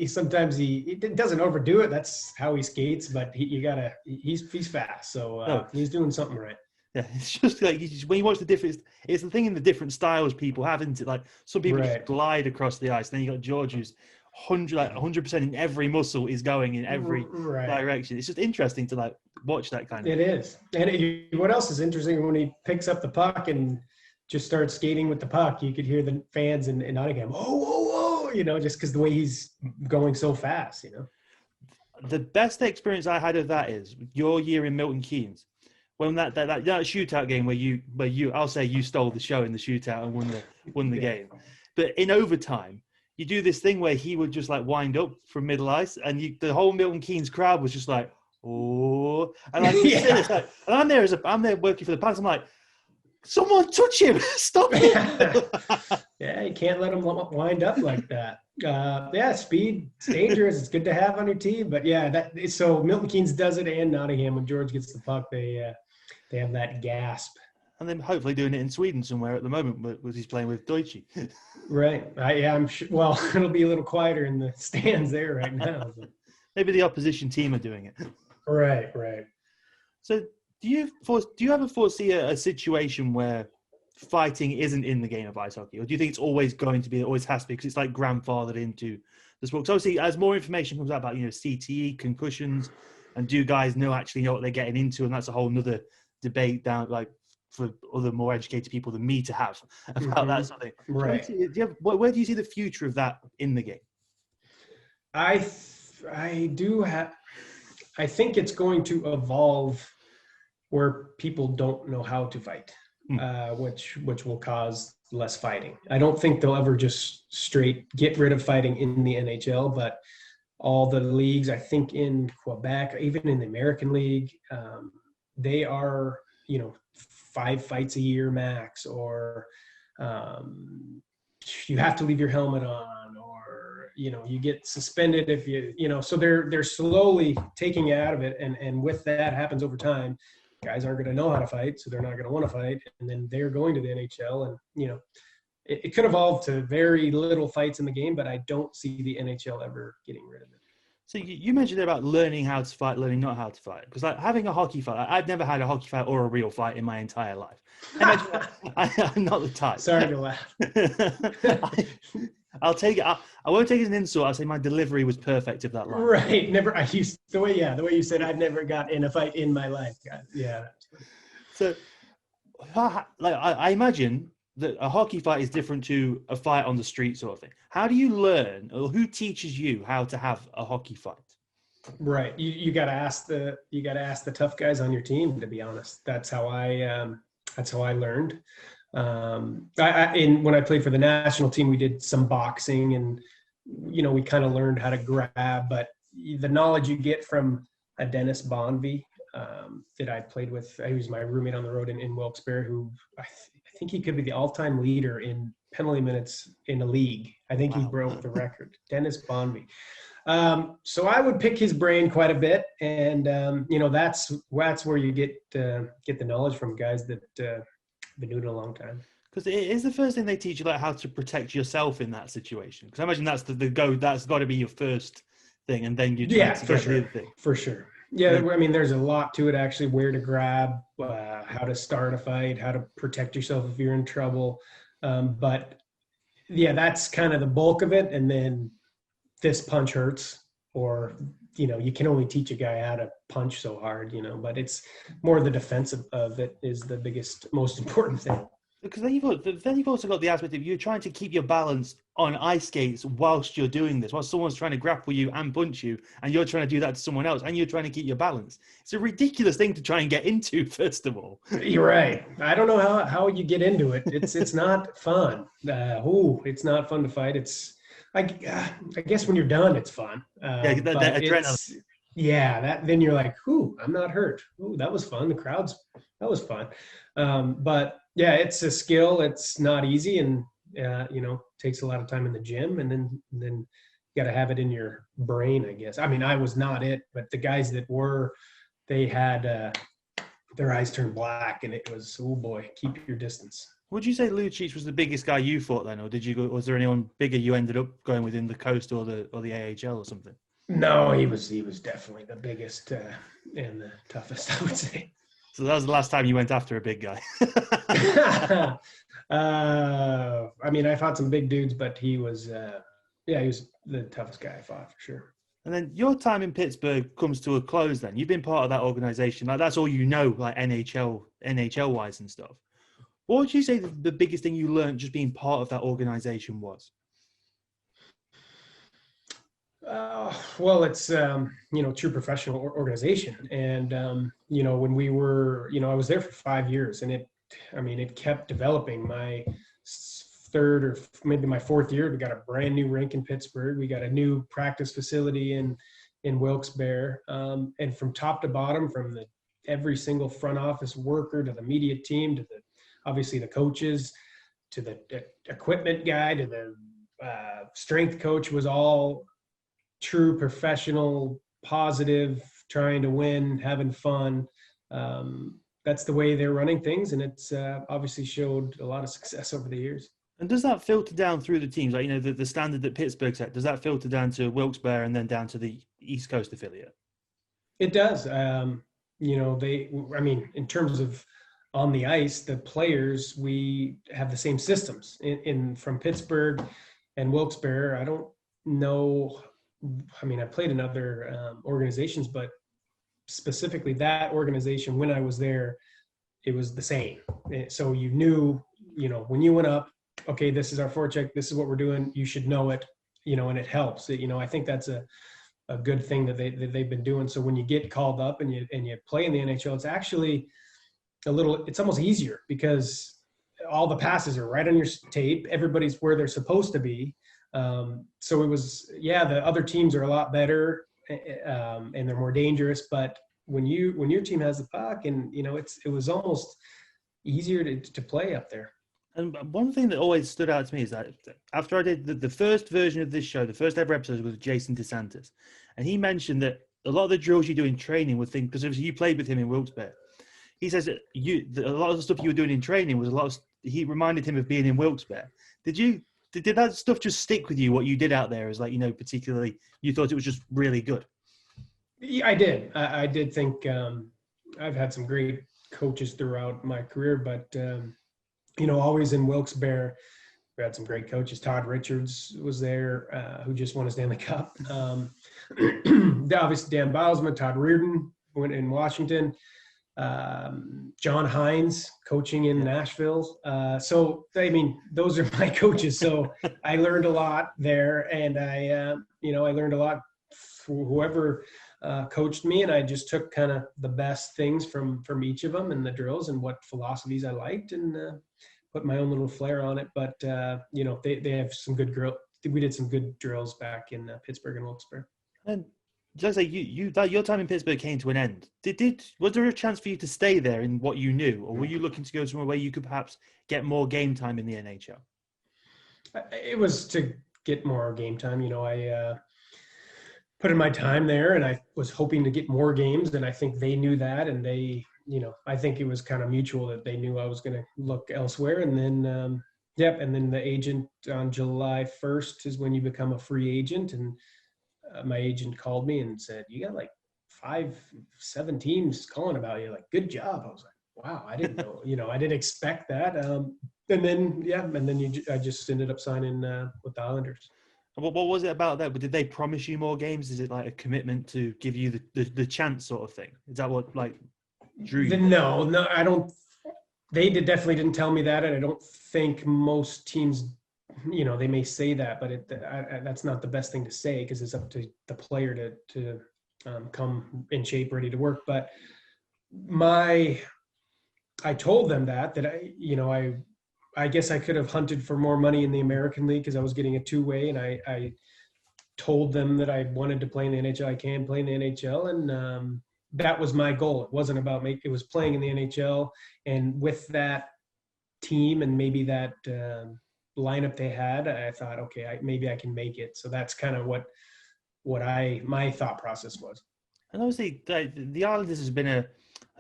sometimes he doesn't overdo it. That's how he skates, but he's fast, so he's doing something right. Yeah, it's just like when you watch the difference, it's the thing in the different styles people have, isn't it? Like some people just glide across the ice. Then you got George who's 100% in every muscle is going in every direction. It's just interesting to watch that kind of thing. It is. And what else is interesting, when he picks up the puck and just starts skating with the puck, you could hear the fans in Nottingham, oh, just because the way he's going so fast, The best experience I had of that is your year in Milton Keynes. When that shootout game where you I'll say you stole the show in the shootout and won the game. But in overtime, you do this thing where he would just wind up from middle ice, and the whole Milton Keynes crowd was just like, oh, and and I'm there working for the Panthers. I'm like, someone touch him, stop him. Yeah, you can't let him wind up like that. Speed, it's dangerous. It's good to have on your team, but so Milton Keynes does it, and Nottingham, when George gets the puck, they have that gasp. And then hopefully doing it in Sweden somewhere at the moment, because he's playing with Deutsche. Right. I'm sure. Well, it'll be a little quieter in the stands there right now. But. Maybe the opposition team are doing it. Right. So do you ever foresee a situation where fighting isn't in the game of ice hockey? Or do you think it's always going to be, it always has to be, because it's like grandfathered into the sport? Because obviously, as more information comes out about, CTE, concussions, and do guys actually know what they're getting into? And that's a whole nother debate down, like, for other more educated people than me to have about that sort of thing. Right. Where do you see the future of that in the game? I think it's going to evolve where people don't know how to fight, which will cause less fighting. I don't think they'll ever just straight get rid of fighting in the NHL, but all the leagues, I think in Quebec, even in the American League, they are, 5 fights a year max, or you have to leave your helmet on, or you get suspended if so they're slowly taking it out of it, and with that happens over time, guys aren't going to know how to fight, so they're not going to want to fight, and then they're going to the NHL, and it could evolve to very little fights in the game, but I don't see the NHL ever getting rid of it. So you mentioned about learning how to fight, learning not how to fight. Because like having a hockey fight, I've never had a hockey fight or a real fight in my entire life. I'm not the type. Sorry to laugh. I'll take it. I won't take it as an insult. I'll say my delivery was perfect of that line. Right. Never. I used the way you said I've never got in a fight in my life. Yeah. So, like I imagine that a hockey fight is different to a fight on the street sort of thing. How do you learn, or who teaches you how to have a hockey fight? Right. You got to ask the tough guys on your team, to be honest. That's how I learned. When I played for the national team, we did some boxing, and we kind of learned how to grab, but the knowledge you get from a Dennis Bonvie that I played with, he was my roommate on the road in Wilkes-Barre, who I think he could be the all-time leader in penalty minutes in the league. I think he broke the record. Dennis Bonvie. So I would pick his brain quite a bit, and that's where you get the knowledge from guys that been doing it a long time. Because it is the first thing they teach you, like how to protect yourself in that situation. Because I imagine that's the go. That's got to be your first thing, and then you try to get the other thing. For sure. Yeah, I mean, there's a lot to it, actually, where to grab, how to start a fight, how to protect yourself if you're in trouble. But, yeah, that's kind of the bulk of it. And then this punch hurts, or, you can only teach a guy how to punch so hard, but it's more the defensive of it is the biggest, most important thing. Because then you've also got the aspect of you're trying to keep your balance on ice skates whilst you're doing this, while someone's trying to grapple you and punch you, and you're trying to do that to someone else, and you're trying to keep your balance. It's a ridiculous thing to try and get into, first of all. You're right. I don't know how you get into it. It's not fun. It's not fun to fight. It's I guess when you're done, it's fun. That adrenaline. Yeah, then you're like, I'm not hurt. That was fun. That was fun. But yeah, it's a skill. It's not easy, and takes a lot of time in the gym, and then you got to have it in your brain, I guess. I mean, I was not it, but the guys that were, they had their eyes turned black, and it was, oh boy, keep your distance. Would you say Lucic was the biggest guy you fought then, or was there anyone bigger you ended up going with in the Coast or the AHL or something? No, he was definitely the biggest and the toughest, I would say. So that was the last time you went after a big guy. I mean, I fought some big dudes, but he was the toughest guy I fought for sure. And then your time in Pittsburgh comes to a close then. You've been part of that organization. Like that's all you know, like NHL wise and stuff. What would you say the biggest thing you learned just being part of that organization was? Well, it's, true professional organization. And, when we were, I was there for 5 years, and it kept developing. My third or maybe my fourth year, we got a brand new rink in Pittsburgh. We got a new practice facility in Wilkes-Barre. And from top to bottom, from every single front office worker to the media team, to obviously the coaches, to the equipment guy, to the strength coach, was all true professional, positive, trying to win, having fun. that's the way they're running things, and it's obviously showed a lot of success over the years. And does that filter down through the teams? Like, the standard that Pittsburgh set, does that filter down to Wilkes-Barre and then down to the East Coast affiliate? It does. In terms of on the ice, the players, we have the same systems in from Pittsburgh and Wilkes-Barre. I don't know. I played in other organizations, but specifically that organization, when I was there, it was the same. So you knew, when you went up, okay, this is our forecheck, this is what we're doing, you should know it, and it helps. I think that's a good thing that they've been doing. So when you get called up and you play in the NHL, it's actually it's almost easier because all the passes are right on your tape. Everybody's where they're supposed to be. So it was, the other teams are a lot better and they're more dangerous. But when your team has the puck, and it was almost easier to play up there. And one thing that always stood out to me is that after I did the first version of this show, the first ever episode was with Jason DeSantis, and he mentioned that a lot of the drills you do in training were things, because you played with him in Wilkes-Barre. He says that a lot of the stuff you were doing in training was he reminded him of being in Wilkes-Barre. Did that stuff just stick with you, what you did out there, as particularly you thought it was just really good? Yeah, I did. I did think I've had some great coaches throughout my career, but always in Wilkes-Barre, we had some great coaches. Todd Richards was there, who just won a Stanley Cup. Obviously, Dan Bauzman, Todd Reardon went in Washington. John Hines coaching in Nashville. Those are my coaches. So I learned a lot there, and I learned a lot from whoever coached me, and I just took kind of the best things from each of them and the drills and what philosophies I liked, and put my own little flair on it. But they have some good we did some good drills back in Pittsburgh and Wilkes-Barre. And just like your time in Pittsburgh came to an end. Was there a chance for you to stay there in what you knew, or were you looking to go somewhere where you could perhaps get more game time in the NHL? It was to get more game time. I put in my time there, and I was hoping to get more games, and I think they knew that, and they, I think it was kind of mutual that they knew I was going to look elsewhere. And then, and then the agent on July 1st is when you become a free agent, and my agent called me and said, "You got like 5-7 teams calling about you. Like, good job." I was like, "Wow, I didn't know. I didn't expect that." I just ended up signing with the Islanders. What was it about that? Did they promise you more games? Is it like a commitment to give you the chance sort of thing? Is that what drew you? No, I don't. They definitely didn't tell me that, and I don't think most teams. They may say that, but that's not the best thing to say, because it's up to the player to come in shape, ready to work. But I told them that I guess I could have hunted for more money in the American League, because I was getting a two-way, and I told them that I wanted to play in the NHL. I can play in the NHL, and that was my goal. It wasn't about it was playing in the NHL, and with that team and maybe that lineup they had, I thought, okay, maybe I can make it. So that's kind of what my thought process was. And obviously, the Islanders has been I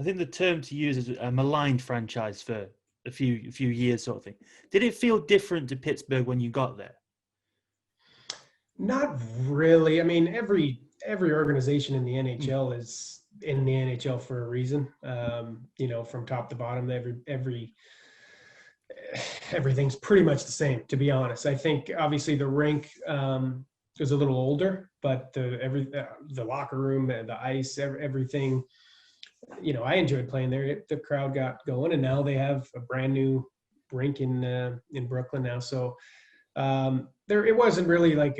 think the term to use is a maligned franchise for a few years, sort of thing. Did it feel different to Pittsburgh when you got there? Not really. Every organization in the NHL is in the NHL for a reason. From top to bottom, everything's pretty much the same, to be honest. I think obviously the rink was a little older, but the locker room, the ice, everything, I enjoyed playing there. The crowd got going, and now they have a brand new rink in Brooklyn now. So it wasn't really like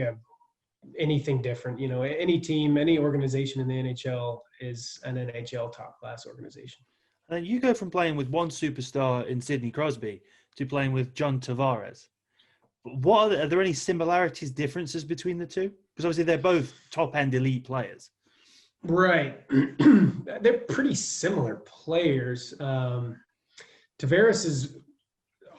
anything different. Any team, any organization in the NHL is an NHL top class organization. And you go from playing with one superstar in Sidney Crosby to playing with John Tavares. Are there any similarities, differences between the two? Because obviously they're both top-end elite players. Right. They're pretty similar players. Tavares is,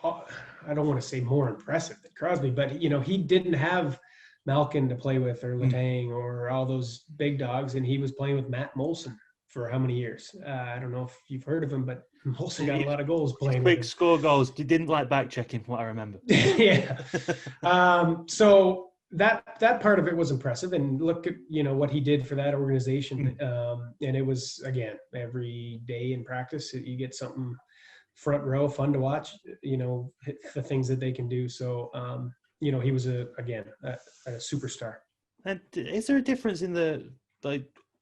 I don't want to say more impressive than Crosby, but, he didn't have Malkin to play with, or Letang, or all those big dogs, and he was playing with Matt Molson for how many years? I don't know if you've heard of him, but Molson got a lot of goals playing. Quick score goals. He didn't like back checking, from what I remember. Yeah. So that part of it was impressive, and look at what he did for that organization. And it was, again, every day in practice you get something front row, fun to watch. The things that they can do. So he was a superstar. And is there a difference in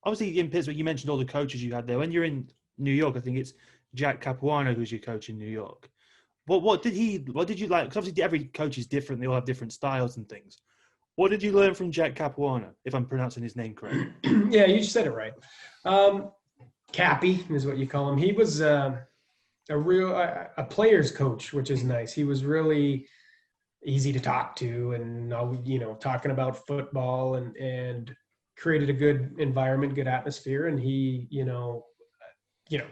obviously in Pittsburgh, you mentioned all the coaches you had there. When you're in New York, I think it's Jack Capuano who's your coach in New York. What did you like? Because obviously every coach is different. They all have different styles and things. What did you learn from Jack Capuano, if I'm pronouncing his name correct? Yeah, you just said it right. Cappy is what you call him. He was a player's coach, which is nice. He was really easy to talk to, and talking about football and created a good environment, good atmosphere. And he,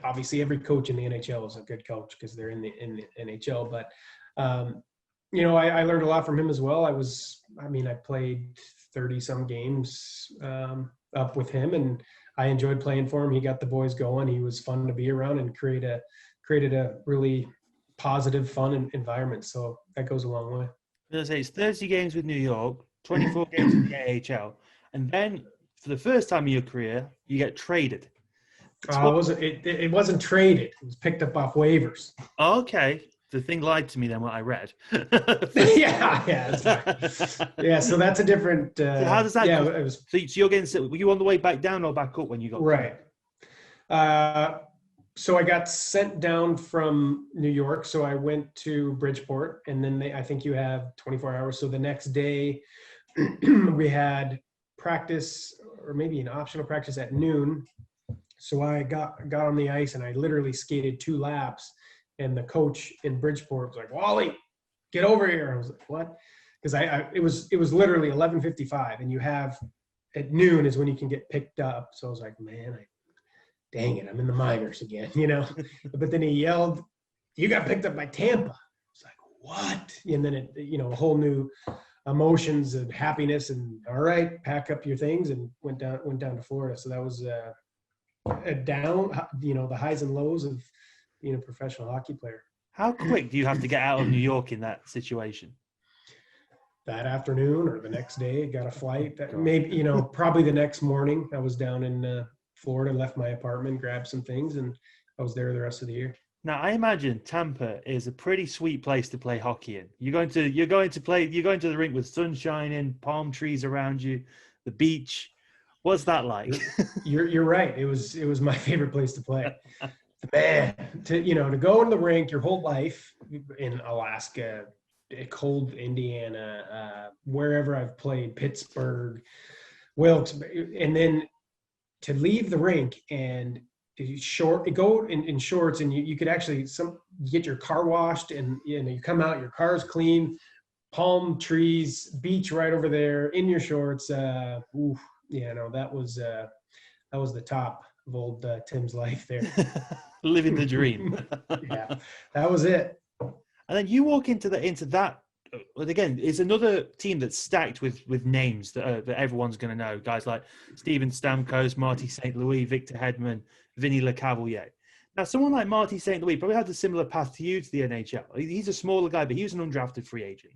obviously every coach in the NHL is a good coach because they're in the NHL. But I learned a lot from him as well. I played 30 some games up with him, and I enjoyed playing for him. He got the boys going. He was fun to be around and created a really positive, fun environment. So that goes a long way. As I say, it's 30 games with New York, 24 games in the AHL, and then for the first time in your career, you get traded. It wasn't traded. It was picked up off waivers. Okay. The thing lied to me then, what I read. yeah. That's right. Yeah, so that's a different... so how does that... Yeah, go? So were you on the way back down or back up when you got... Right. So I got sent down from New York, so I went to Bridgeport, and then I think you have 24 hours. So the next day, we had practice, or maybe an optional practice at noon. So I got on the ice, and I literally skated 2 laps, and the coach in Bridgeport was like, "Wally, get over here." I was like, "What?" Because it was literally 11:55, and you have at noon is when you can get picked up. So I was like, "Man, dang it, I'm in the minors again," But then he yelled, "You got picked up by Tampa." It's like, what? And then a whole new emotions and happiness, and all right, pack up your things, and went down to Florida. So that was a down, the highs and lows of being a professional hockey player. How quick do you have to get out of New York in that situation? That afternoon or the next day, got a flight. Maybe, probably the next morning. I was down in Florida, left my apartment, grabbed some things, and I was there the rest of the year. Now, I imagine Tampa is a pretty sweet place to play hockey in. You're going to the rink with sunshine in, palm trees around you, the beach. What's that like? You're right. It was my favorite place to play. Man, to go in the rink your whole life in Alaska, cold Indiana, wherever I've played, Pittsburgh, Wilkes-Barre, and then to leave the rink and go in shorts, and you could actually get your car washed, and you come out, your car's clean, palm trees, beach right over there in your shorts. That was the top of old Tim's life there. Living the dream. Yeah, that was it. And then you walk into that. But again, it's another team that's stacked with names that everyone's going to know. Guys like Steven Stamkos, Marty St. Louis, Victor Hedman, Vinny Lecavalier. Now, someone like Marty St. Louis probably had a similar path to you to the NHL. He's a smaller guy, but he was an undrafted free agent.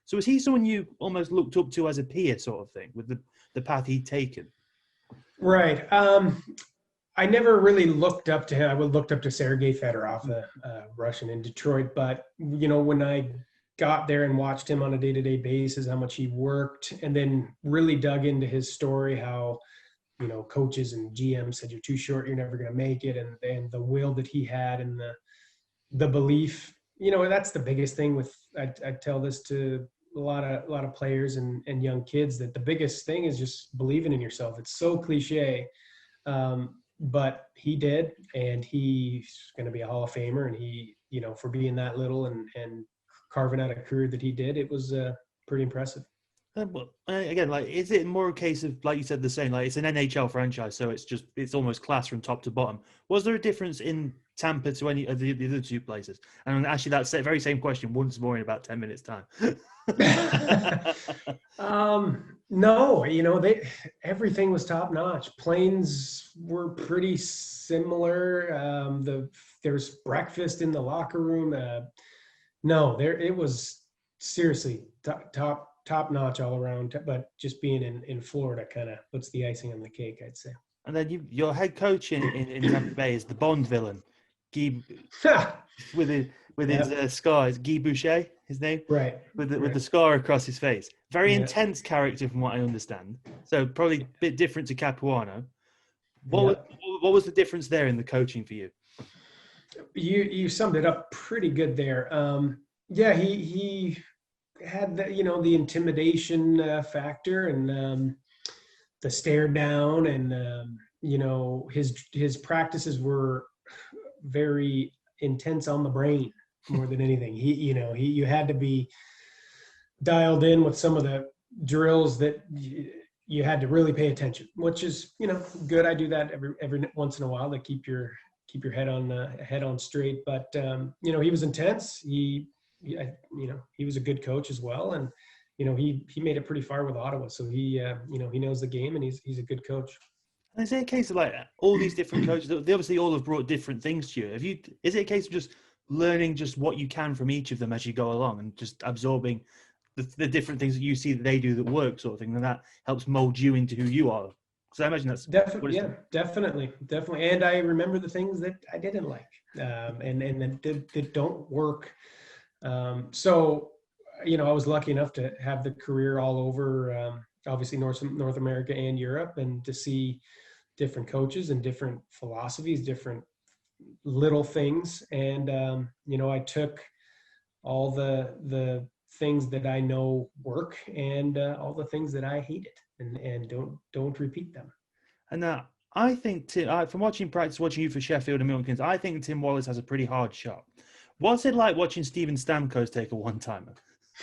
So was he someone you almost looked up to as a peer sort of thing with the path he'd taken? Right. I never really looked up to him. I looked up to Sergei Fedorov, the Russian in Detroit. But, when I got there and watched him on a day-to-day basis, how much he worked, and then really dug into his story, how, coaches and GMs said, "You're too short, you're never going to make it." And the will that he had, and the belief, that's the biggest thing with, I tell this to a lot of players and young kids, that the biggest thing is just believing in yourself. It's so cliche. But he did, and he's going to be a Hall of Famer. And he, for being that little and carving out a career that he did, it was pretty impressive. Again, is it more a case of, like you said, the same, it's an NHL franchise, so it's almost class from top to bottom. Was there a difference in Tampa to any of the other two places? And actually, that's the very same question once more in about 10 minutes' time. No, everything was top notch. Planes were pretty similar. There's breakfast in the locker room. No, it was seriously top notch all around. But just being in Florida kind of puts the icing on the cake, I'd say. And then your head coach in Tampa Bay is the Bond villain, Guy, with his scar. It's Guy Boucher, his name, right? With the scar across his face. Very intense character, from what I understand. So probably a bit different to Capuano. What was the difference there in the coaching for you? You summed it up pretty good there. He had the intimidation factor and the stare down, and his practices were very intense on the brain more than anything. You had to be dialed in with some of the drills that you had to really pay attention, which is good. I do that every once in a while to keep your head on straight. But he was intense. He was a good coach as well, and he made it pretty far with Ottawa. So he knows the game, and he's a good coach. And is it a case of like all these different coaches? They obviously all have brought different things to you. Is it a case of just learning just what you can from each of them as you go along, and just absorbing the different things that you see that they do that work, sort of thing, and that helps mold you into who you are? Because I imagine that's definitely, and I remember the things that I didn't like, and that don't work. So I was lucky enough to have the career all over, obviously North America and Europe, and to see different coaches and different philosophies, different little things. And, I took all the things that I know work and all the things that I hated and don't repeat them. And I think, from watching you for Sheffield and Milton Keynes, I think Tim Wallace has a pretty hard shot. What's it like watching Steven Stamkos take a one-timer?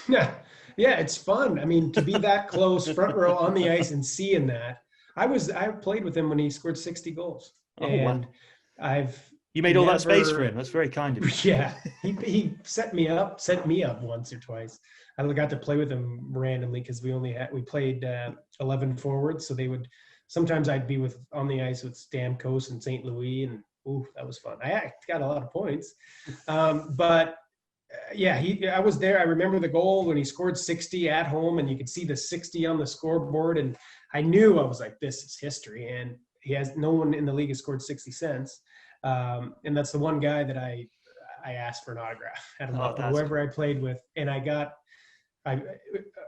Yeah, it's fun. I mean, to be that close, front row on the ice and seeing that. I played with him when he scored 60 goals. Oh, and wow. You made all that space for him. That's very kind of you. Yeah, he sent me up once or twice. I got to play with him randomly because we played 11 forwards, so sometimes I'd be on the ice with Stamkos and St. Louis, and that was fun. I got a lot of points, but I was there. I remember the goal when he scored 60 at home, and you could see the 60 on the scoreboard, and I knew, I was like, this is history, and no one in the league has scored 60 since. And that's the one guy that I asked for an autograph at whoever I played with. And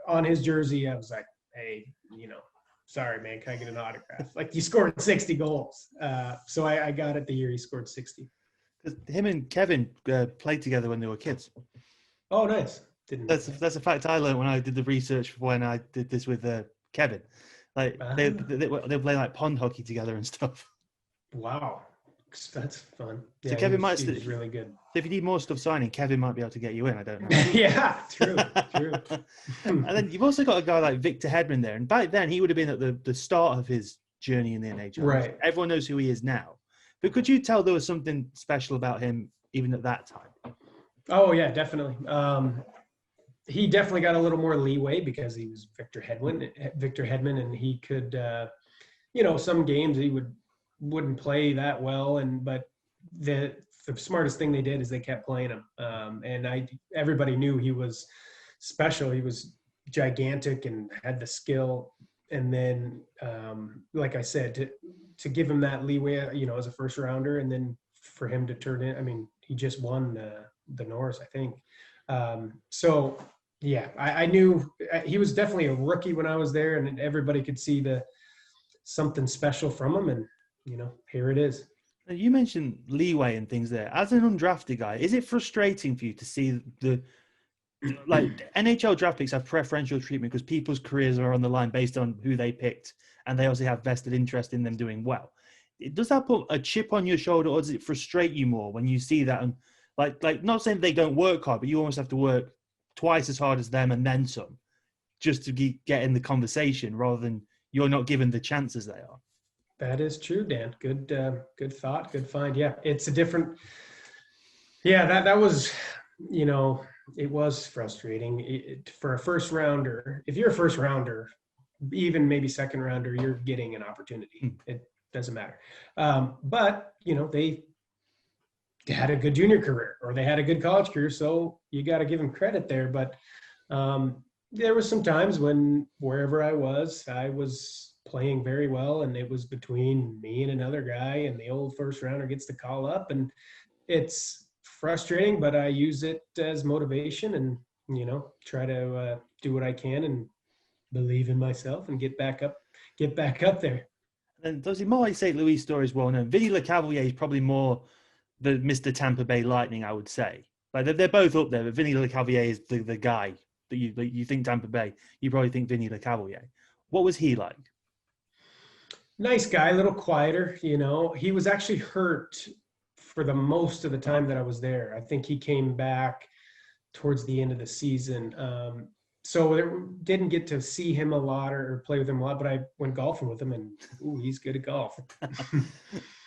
on his jersey, I was like, hey, sorry, man, can I get an autograph? Like, you scored 60 goals. So I got it the year he scored 60. Him and Kevin played together when they were kids. Oh, nice. That's a fact I learned when I did the research when I did this with Kevin. Like they play like pond hockey together and stuff. Wow. That's fun. So yeah, Kevin might be really good. So if you need more stuff signing, Kevin might be able to get you in. I don't know. Yeah, true. And then you've also got a guy like Victor Hedman there, and back then he would have been at the start of his journey in the NHL. Right. Everyone knows who he is now, but could you tell there was something special about him even at that time? Oh yeah, definitely. He definitely got a little more leeway because he was Victor Hedman, and he could, some games he wouldn't play that well, but the smartest thing they did is they kept playing him. And everybody knew he was special. He was gigantic and had the skill. And then, like I said, to give him that leeway, as a first rounder, and then for him to turn in, I mean, he just won the Norris, I think. So yeah, I knew he was definitely a rookie when I was there, and everybody could see something special from him. And, here it is. You mentioned leeway and things there. As an undrafted guy, is it frustrating for you to see NHL draft picks have preferential treatment because people's careers are on the line based on who they picked, and they also have vested interest in them doing well? Does that put a chip on your shoulder, or does it frustrate you more when you see that? And like not saying they don't work hard, but you almost have to work twice as hard as them and then some, just to get in the conversation, rather than you're not given the chances they are. That is true, Dan. Good thought. Good find. Yeah, it's a different. Yeah, that was, it was frustrating for a first rounder. If you're a first rounder, even maybe second rounder, you're getting an opportunity. It doesn't matter. But, they had a good junior career or they had a good college career. So you got to give them credit there. But there was some times when wherever I was playing very well, and it was between me and another guy, and the old first rounder gets the call up, and it's frustrating, but I use it as motivation and, try to do what I can and believe in myself and get back up there. And those Marty St. Louis stories well known. Vinny Lecavalier is probably more the Mr. Tampa Bay Lightning, I would say. Like they're both up there, but Vinny Lecavalier is the guy that you think Tampa Bay. You probably think Vinny Lecavalier. What was he like? Nice guy, a little quieter. He was actually hurt for the most of the time that I was there. I think he came back towards the end of the season. So I didn't get to see him a lot or play with him a lot, but I went golfing with him, and he's good at golf.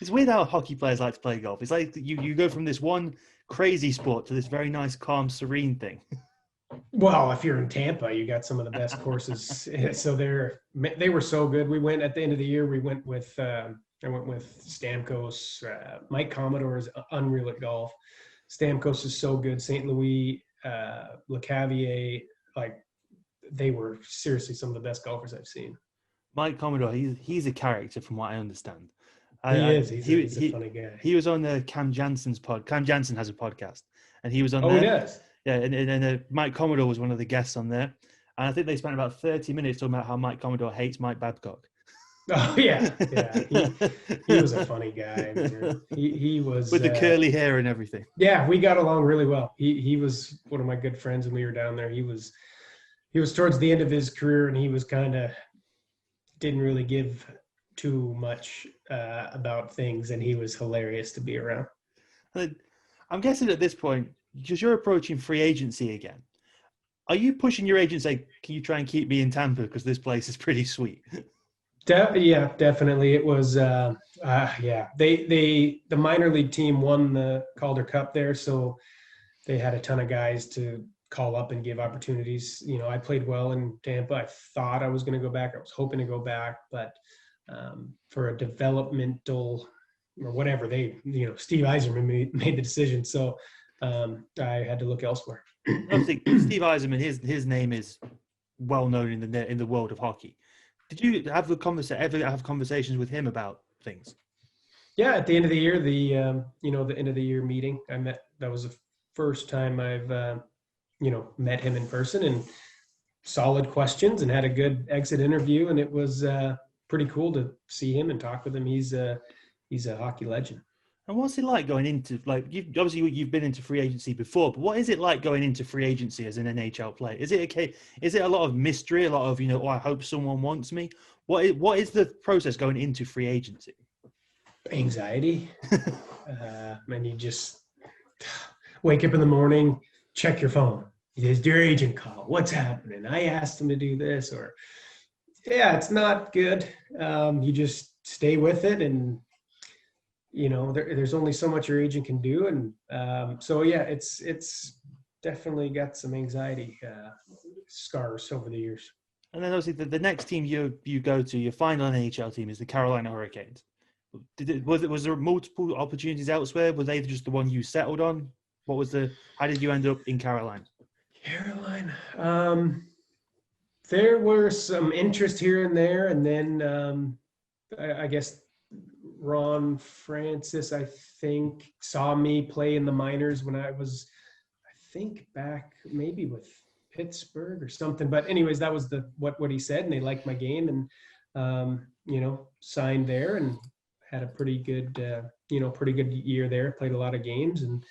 It's weird how hockey players like to play golf. It's like you go from this one crazy sport to this very nice, calm, serene thing. Well, if you're in Tampa, you got some of the best courses. So they were so good. We went at the end of the year. We went with I went with Stamkos. Mike Commodore is unreal at golf. Stamkos is so good. St. Louis, Lecavalier, like they were seriously some of the best golfers I've seen. Mike Commodore, he's a character from what I understand. He's a funny guy. He was on Cam Jansen's pod. Cam Jansen has a podcast, and he was on there. Oh, he does? Yeah, and Mike Commodore was one of the guests on there. And I think they spent about 30 minutes talking about how Mike Commodore hates Mike Babcock. Oh, yeah. He was a funny guy. He was... With the curly hair and everything. Yeah, we got along really well. He was one of my good friends when we were down there. He was towards the end of his career, and he was kind of didn't really give too much about things, and he was hilarious to be around. I'm guessing at this point, because you're approaching free agency again, are you pushing your agent say, can you try and keep me in Tampa because this place is pretty sweet? Yeah, definitely. It was, the minor league team won the Calder Cup there, so they had a ton of guys to call up and give opportunities. I played well in Tampa. I thought I was going to go back. I was hoping to go back, but for a developmental or whatever, Steve Yzerman made the decision. So I had to look elsewhere. Obviously, Steve Yzerman, his name is well known in the world of hockey. Did you have ever have conversations with him about things? Yeah, at the end of the year, the end of the year meeting, that was the first time I've met him in person, and solid questions, and had a good exit interview, and it was pretty cool to see him and talk with him. He's a hockey legend. And what's it like going into, you've been into free agency before, but what is it like going into free agency as an NHL player? Is it a lot of mystery, a lot of, I hope someone wants me? What is the process going into free agency? Anxiety. And you just wake up in the morning, check your phone. Is your agent call? What's happening? I asked him to do this, or it's not good. You just stay with it, and there's only so much your agent can do. And it's definitely got some anxiety scars over the years. And then obviously the next team you go to, your final NHL team, is the Carolina Hurricanes. Was there multiple opportunities elsewhere? Were they just the one you settled on? How did you end up in Carolina? There were some interest here and there, and then I guess Ron Francis, I think, saw me play in the minors when I was, back maybe with Pittsburgh or something. But anyways, that was what he said, and they liked my game, and signed there, and had a pretty good year there. Played a lot of games, and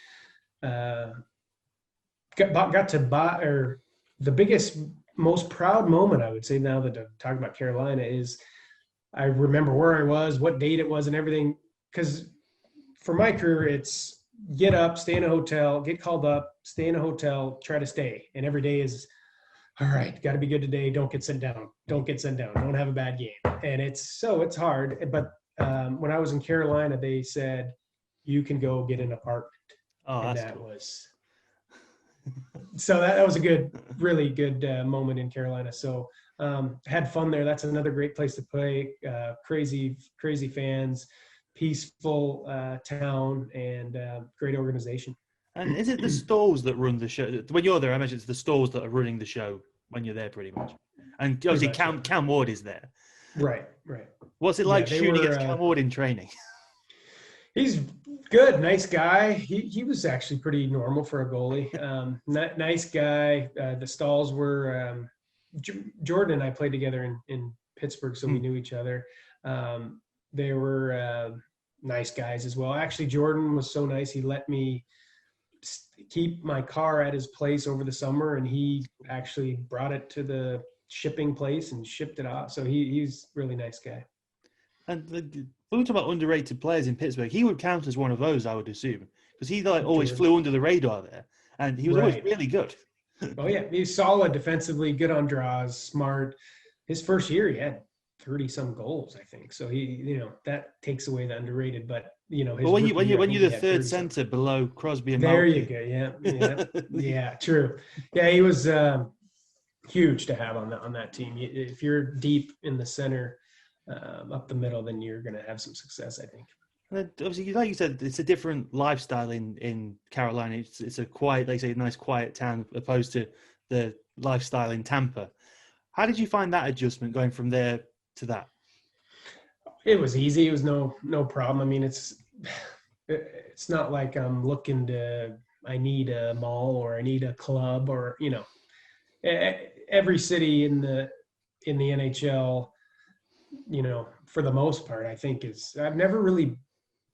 got to buy. Or the biggest, most proud moment, I would say, now that I'm talking about Carolina, is I remember where I was, what date it was, and everything. Because for my career, it's get up, stay in a hotel, get called up, stay in a hotel, try to stay. And every day is, all right, got to be good today. Don't get sent down. Don't have a bad game. And it's hard. But when I was in Carolina, they said, you can go get an apartment. Oh, and that's that cool. So that was a really good moment in Carolina. So Had fun there. That's another great place to play. Crazy fans, peaceful town, and great organization. And is it the stalls that run the show? When you're there, I imagine it's the stalls that are running the show when you're there, pretty much. And obviously, Cam Ward is there. Right. What's it like shooting against Cam Ward in training? He's good, nice guy. He was actually pretty normal for a goalie. Nice guy. The Staals were Jordan and I played together in Pittsburgh, so we knew each other. They were nice guys as well. Actually, Jordan was so nice. He let me keep my car at his place over the summer, and he actually brought it to the shipping place and shipped it off. So he's a really nice guy. And when we talk about underrated players in Pittsburgh, he would count as one of those, I would assume, because he always flew under the radar there, and he was always really good. Oh yeah, he's solid defensively, good on draws, smart. His first year, he had 30-some goals, I think. So that takes away the underrated. But when you're the third center below Crosby and there Malkin. you go. Yeah, true. Yeah, he was huge to have on that team. If you're deep in the center, up the middle, then you're going to have some success, I think. And obviously, like you said, it's a different lifestyle in Carolina. It's a quiet, like say, a nice quiet town opposed to the lifestyle in Tampa. How did you find that adjustment going from there to that? It was easy. It was no problem. I mean, it's not like I'm I need a mall or I need a club or, every city in the NHL, for the most part, I think I've never really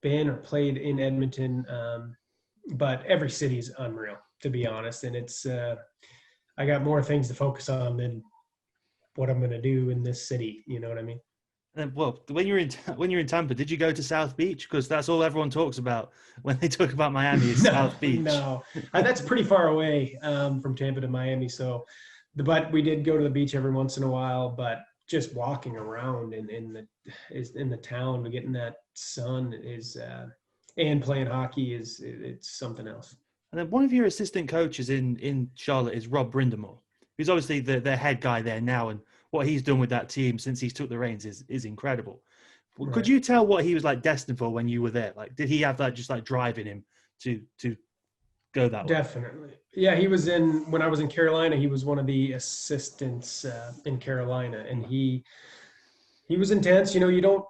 been or played in Edmonton, but every city is unreal, to be honest. And it's, I got more things to focus on than what I'm going to do in this city. You know what I mean? Well, when you're in Tampa, did you go to South Beach? Because that's all everyone talks about when they talk about Miami is South Beach. No, that's pretty far away from Tampa to Miami. So, but we did go to the beach every once in a while. But just walking around in the town, getting that sun and playing hockey it's something else. And then one of your assistant coaches in Charlotte is Rob Brindamore, who's obviously the head guy there now, and what he's done with that team since he's took the reins is incredible. Right. Could you tell what he was like destined for when you were there? Like, did he have that just like driving him to go that way? Definitely. Yeah, when I was in Carolina, he was one of the assistants in Carolina, and he was intense. You don't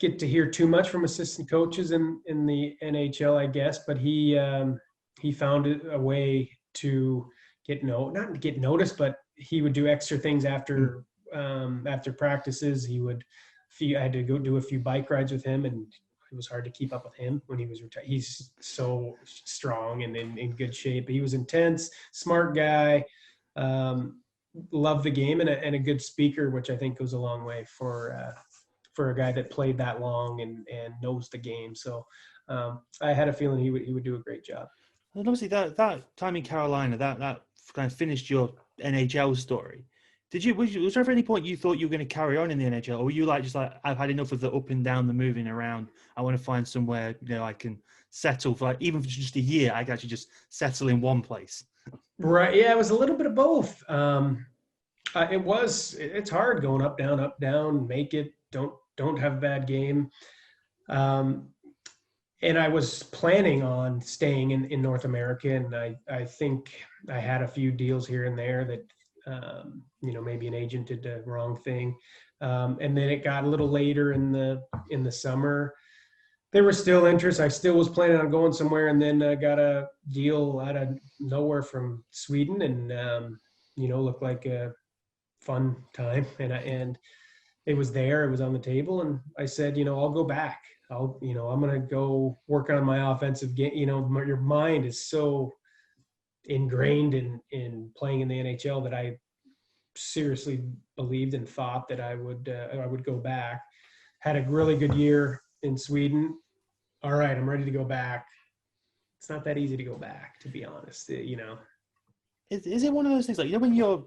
get to hear too much from assistant coaches in the NHL, I guess, but he found a way to not get noticed, but he would do extra things after practices. I had to go do a few bike rides with him, and it was hard to keep up with him when he was retired. He's so strong and in good shape. He was intense, smart guy, loved the game, and a good speaker, which I think goes a long way for a guy that played that long and knows the game. So I had a feeling he would do a great job. And obviously that time in Carolina, that kind of finished your NHL story. Was there ever any point you thought you were going to carry on in the NHL, or were you just like, I've had enough of the up and down, the moving around, I want to find somewhere I can settle for, even for just a year, I can actually just settle in one place? Right. Yeah, it was a little bit of both. It's hard going up, down, make it, don't have a bad game. And I was planning on staying in North America, and I think I had a few deals here and there that, maybe an agent did the wrong thing. And then it got a little later in the summer. There was still interest. I still was planning on going somewhere, and then got a deal out of nowhere from Sweden, and looked like a fun time. And it was there. It was on the table, and I said, I'll go back. I'm going to go work on my offensive game. Your mind is so ingrained in playing in the NHL that I seriously believed and thought that I would go back. Had a really good year in Sweden. All right, I'm ready to go back. It's not that easy to go back, to be honest. Is it one of those things when you're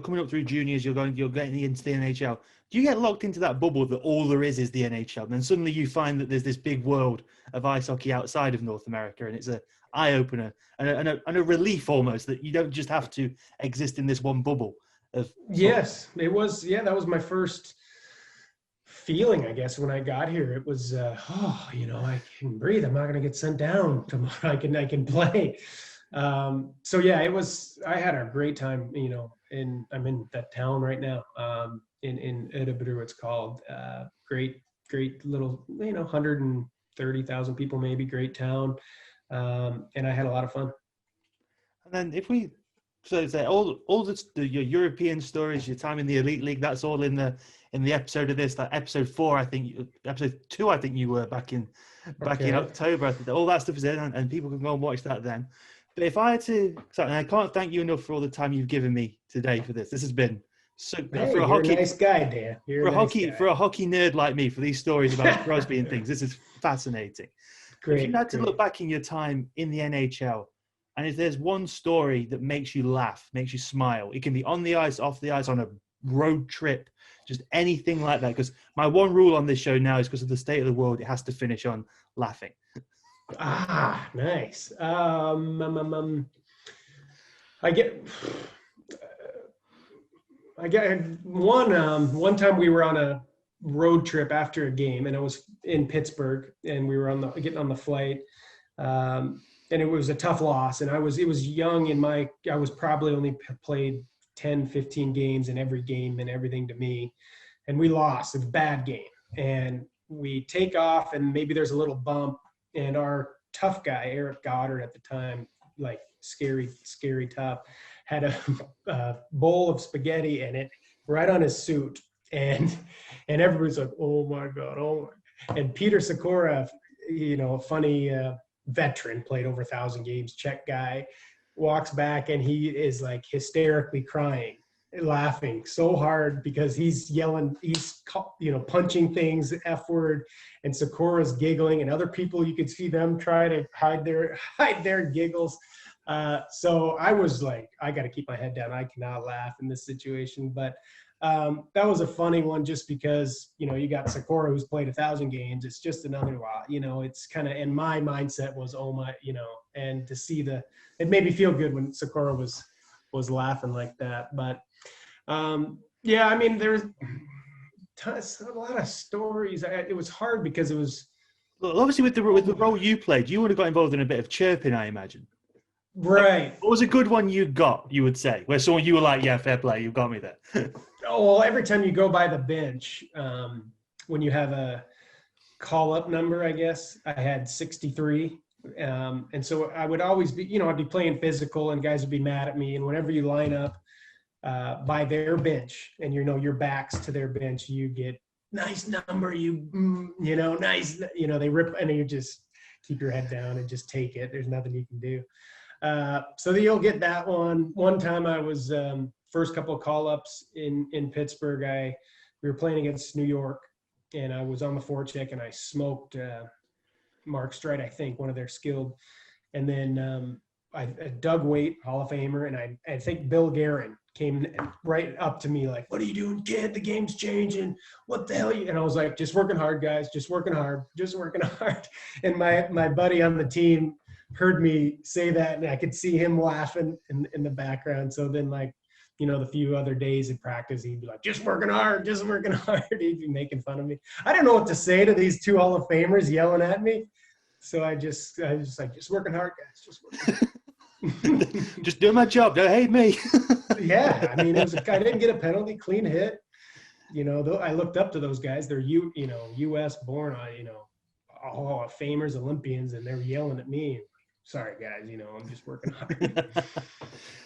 coming up through juniors, you're getting into the NHL. Do you get locked into that bubble that all there is the NHL? And then suddenly you find that there's this big world of ice hockey outside of North America, and it's an eye opener and a relief almost that you don't just have to exist in this one bubble. Yes, it was. Yeah, that was my first feeling, I guess, when I got here. It was, I can breathe. I'm not going to get sent down tomorrow. I can play. So yeah, I had a great time, I'm in that town right now, in Edinburgh, it's called, great little, 130,000 people, maybe, great town. And I had a lot of fun. And then if we, so say all your European stories, your time in the Elite League, that's all in the episode of this, that episode 4, episode 2, I think you were back in October. I think all that stuff is in, and people can go and watch that then. But if I had to, and I can't thank you enough for all the time you've given me today for this. This has been so for a nice guy, Dan. For a hockey nerd like me, for these stories about Crosby and things. This is fascinating. Great. If you had to look back in your time in the NHL, and if there's one story that makes you laugh, makes you smile, it can be on the ice, off the ice, on a road trip, just anything like that. Because my one rule on this show now is because of the state of the world, it has to finish on laughing. Ah, nice. I get one time we were on a road trip after a game, and it was in Pittsburgh, and we were getting on the flight, and it was a tough loss, and it was young I was probably only played 10, 15 games, in every game and everything to me, and we lost. It's a bad game, and we take off, and maybe there's a little bump, and our tough guy, Eric Goddard at the time, like scary tough, had a bowl of spaghetti in it right on his suit. And everybody's like, oh my God. And Peter Sikora, funny veteran, played over 1,000 games, Czech guy, walks back, and he is like hysterically crying, laughing so hard because he's yelling, he's punching things, F word, and Sikora's giggling, and other people, you could see them try to hide their giggles. So I was like, I got to keep my head down. I cannot laugh in this situation. But that was a funny one, just because, you got Sikora, who's played 1,000 games. It's just another lot, it's kind of, and my mindset was, oh my, and to see it made me feel good when Sikora was laughing like that. But yeah, I mean, there's a lot of stories. It was hard because it was, well, obviously with the role you played, you would have got involved in a bit of chirping, I imagine. Right. What was a good one you got, you would say, where someone you were like, yeah, fair play, you got me there? Oh, well, every time you go by the bench, when you have a call-up number, I guess, I had 63. And so I would always be, I'd be playing physical, and guys would be mad at me. And whenever you line up by their bench, and your back's to their bench, you get nice number, nice, they rip, and you just keep your head down and just take it. There's nothing you can do. So you'll get that one. One time I was first couple of call-ups in Pittsburgh. We were playing against New York, and I was on the forecheck, and I smoked Mark Streit, I think, one of their skilled. And then Doug Waite, Hall of Famer, and I think Bill Guerin came right up to me like, what are you doing, kid? The game's changing. What the hell? And I was like, just working hard, guys. Just working hard. And my buddy on the team heard me say that, and I could see him laughing in the background. So then, the few other days in practice, he'd be like, just working hard. He'd be making fun of me. I didn't know what to say to these two Hall of Famers yelling at me. So I was like, just working hard, guys. Just working hard. Just doing my job. Don't hate me. Yeah. I mean, I didn't get a penalty, clean hit. I looked up to those guys. They're U.S. born, Hall of Famers, Olympians, and they're yelling at me. Sorry, guys, I'm just working hard.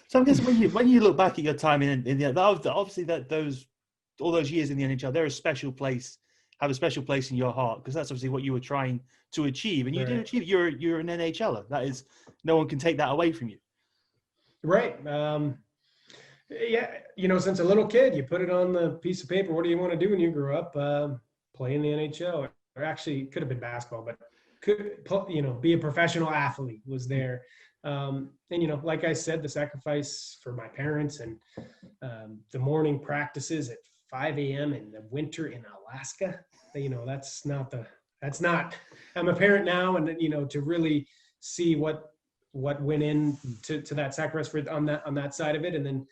So I guess when you look back at your time in the obviously all those years in the NHL, have a special place in your heart, because that's obviously what you were trying to achieve, and you did achieve. You're an NHLer. That is, no one can take that away from you. Right. Yeah. Since a little kid, you put it on the piece of paper. What do you want to do when you grow up? Play in the NHL, or actually it could have been basketball, but be a professional athlete was there. And, like I said, the sacrifice for my parents, and the morning practices at 5 a.m. in the winter in Alaska, I'm a parent now, and, to really see what what went in to that sacrifice for on that side of it. And then,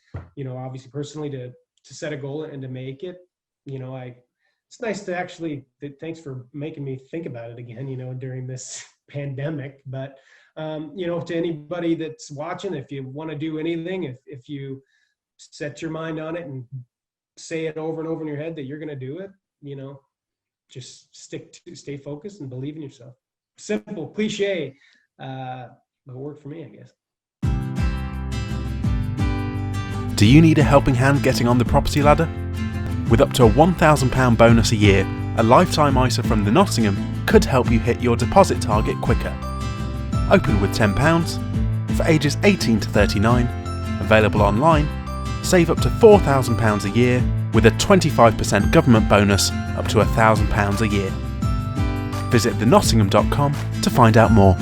obviously personally to set a goal and to make it, it's nice to actually, thanks for making me think about it again, during this pandemic. But, to anybody that's watching, if you want to do anything, if you set your mind on it and say it over and over in your head that you're going to do it, just stay focused and believe in yourself. Simple, cliche, but it worked for me, I guess. Do you need a helping hand getting on the property ladder? With up to a £1,000 bonus a year, a lifetime ISA from the Nottingham could help you hit your deposit target quicker. Open with £10 for ages 18 to 39, available online. Save up to £4,000 a year with a 25% government bonus up to £1,000 a year. Visit thenottingham.com to find out more.